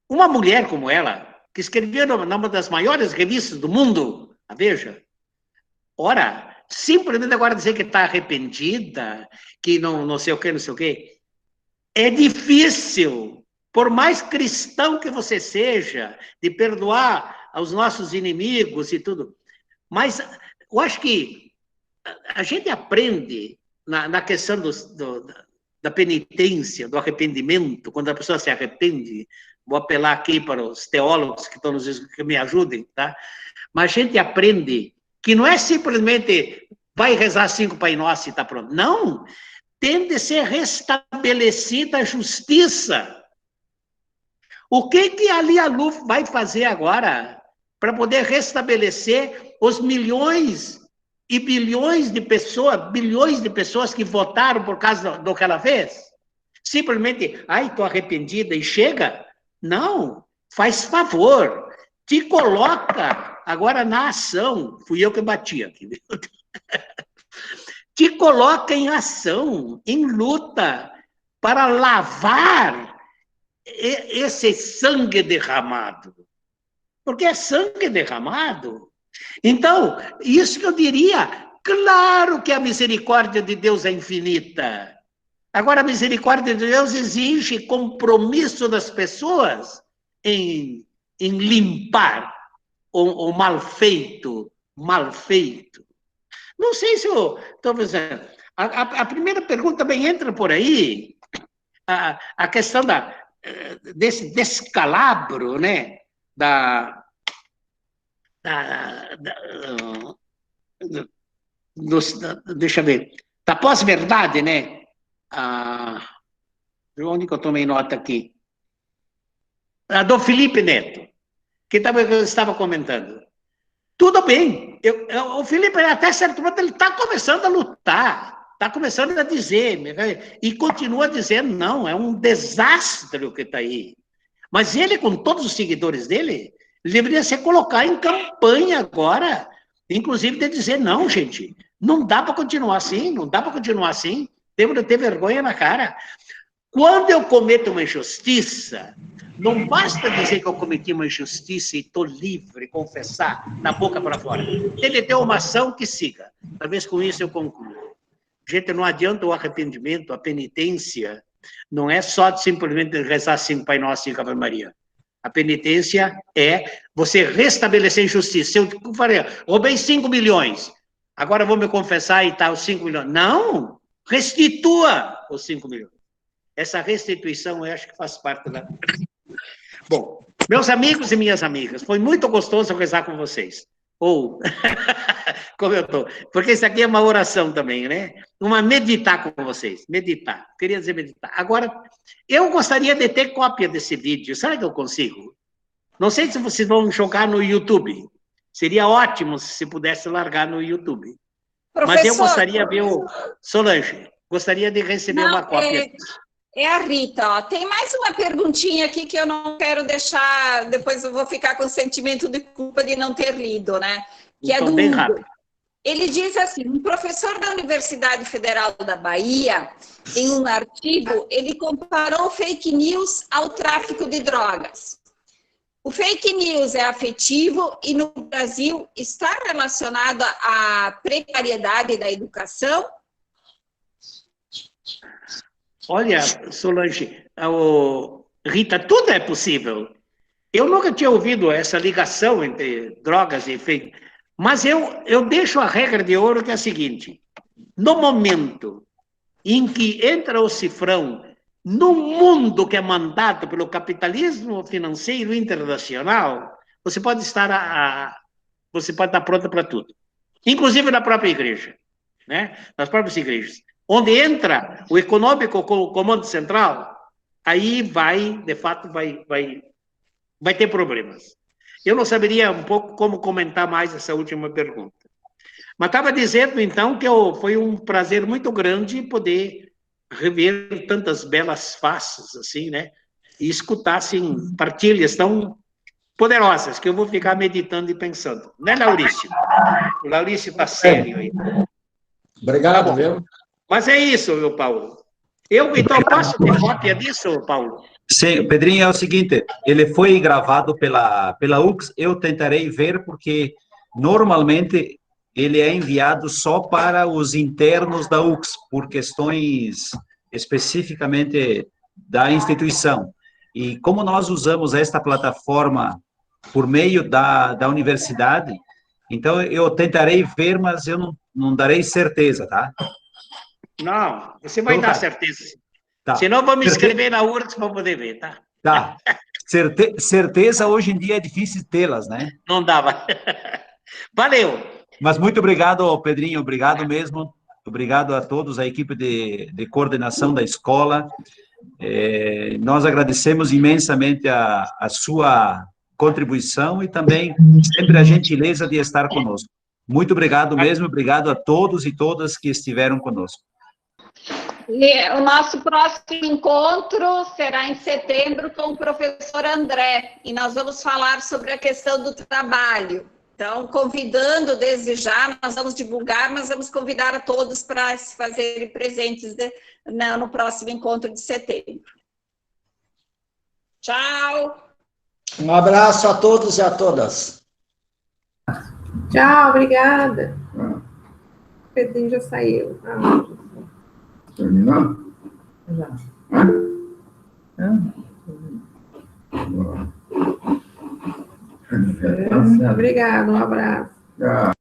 Uma mulher como ela, que escrevia numa das maiores revistas do mundo, a Veja, ora, simplesmente agora dizer que está arrependida, que não sei o quê, não sei o quê, é difícil, por mais cristão que você seja, de perdoar aos nossos inimigos e tudo, mas eu acho que a gente aprende na questão da penitência, do arrependimento, quando a pessoa se arrepende. Vou apelar aqui para os teólogos que que me ajudem, tá? Mas a gente aprende que não é simplesmente vai rezar 5 Pai Nosso e está pronto. Não! Tem de ser restabelecida a justiça. O que a Lia Luft vai fazer agora para poder restabelecer os milhões e bilhões de pessoas que votaram por causa do que ela fez? Simplesmente, estou arrependida e chega? Não, faz favor, te coloca agora na ação. Fui eu que bati aqui. Te coloca em ação, em luta, para lavar esse sangue derramado. Porque é sangue derramado. Então, isso que eu diria, claro que a misericórdia de Deus é infinita. Agora, a misericórdia de Deus exige compromisso das pessoas em limpar o mal feito. Não sei se eu estou pensando. A primeira pergunta também entra por aí, a questão desse descalabro, né? Deixa eu ver, da pós-verdade, né? Onde que eu tomei nota aqui? Do Felipe Neto, que eu estava comentando. Tudo bem, o Felipe, até certo ponto, ele está começando a lutar, está começando a dizer, e continua dizendo, não, é um desastre o que está aí. Mas ele, com todos os seguidores dele, deveria se colocar em campanha agora, inclusive de dizer, não, gente, não dá para continuar assim, temos de ter vergonha na cara. Quando eu cometo uma injustiça, não basta dizer que eu cometi uma injustiça e estou livre, confessar, da boca para fora. Tem de ter uma ação que siga. Talvez com isso eu concluo. Gente, não adianta o arrependimento, a penitência, não é só simplesmente rezar 5 Pai Nosso e 5 Ave Maria. A penitência é você restabelecer a justiça. Se eu falei, roubei 5 milhões, agora vou me confessar e tá os 5 milhões. Não! Restitua os 5 milhões. Essa restituição, eu acho que faz parte da... Bom, meus amigos e minhas amigas, foi muito gostoso rezar com vocês. Ou, como eu estou, porque isso aqui é uma oração também, né? Meditar com vocês, meditar, queria dizer meditar. Agora, eu gostaria de ter cópia desse vídeo, será que eu consigo? Não sei se vocês vão jogar no YouTube, seria ótimo se pudesse largar no YouTube. Professor, mas eu gostaria de ver Solange, gostaria de receber uma cópia. É a Rita, ó. Tem mais uma perguntinha aqui que eu não quero deixar, depois eu vou ficar com o sentimento de culpa de não ter lido, né? Que então, é do bem rápido. Ele diz assim, um professor da Universidade Federal da Bahia, em um artigo, ele comparou fake news ao tráfico de drogas. O fake news é afetivo e no Brasil está relacionado à precariedade da educação? Olha, Solange, Rita, tudo é possível. Eu nunca tinha ouvido essa ligação entre drogas e fake, mas eu deixo a regra de ouro que é a seguinte: no momento em que entra o cifrão no mundo que é mandado pelo capitalismo financeiro internacional, você pode estar pronta para tudo, inclusive na própria igreja, né? Nas próprias igrejas, onde entra o econômico com o comando central, aí de fato vai ter problemas. Eu não saberia um pouco como comentar mais essa última pergunta. Mas estava dizendo, então, que foi um prazer muito grande poder rever tantas belas faces, assim, né? E escutar, assim, partilhas tão poderosas, que eu vou ficar meditando e pensando. Né, Laurício? O Laurício está sério aí. Obrigado, Tá viu? Mas é isso, meu Paulo. Então, posso ter cópia disso, Paulo? Sim, Pedrinho, é o seguinte, ele foi gravado pela UX, eu tentarei ver, porque normalmente ele é enviado só para os internos da UX, por questões especificamente da instituição. E como nós usamos esta plataforma por meio da universidade, então eu tentarei ver, mas eu não darei certeza, tá? Não, você vai Então, dar tá. certeza. Tá. Senão, vou me inscrever na URGS para poder ver, tá? Tá. Certeza hoje em dia é difícil tê-las, né? Não dava. Valeu. Mas muito obrigado, Pedrinho, obrigado mesmo. Obrigado a todos, a equipe de coordenação da escola. Nós agradecemos imensamente a sua contribuição e também sempre a gentileza de estar conosco. Muito obrigado mesmo, obrigado a todos e todas que estiveram conosco. E o nosso próximo encontro será em setembro com o professor André, e nós vamos falar sobre a questão do trabalho. Então, convidando desde já, nós vamos divulgar, mas vamos convidar a todos para se fazerem presentes no próximo encontro de setembro. Tchau! Um abraço a todos e a todas. Tchau, obrigada. O Pedrinho já saiu. Terminou? Já. Obrigada, um abraço. Já.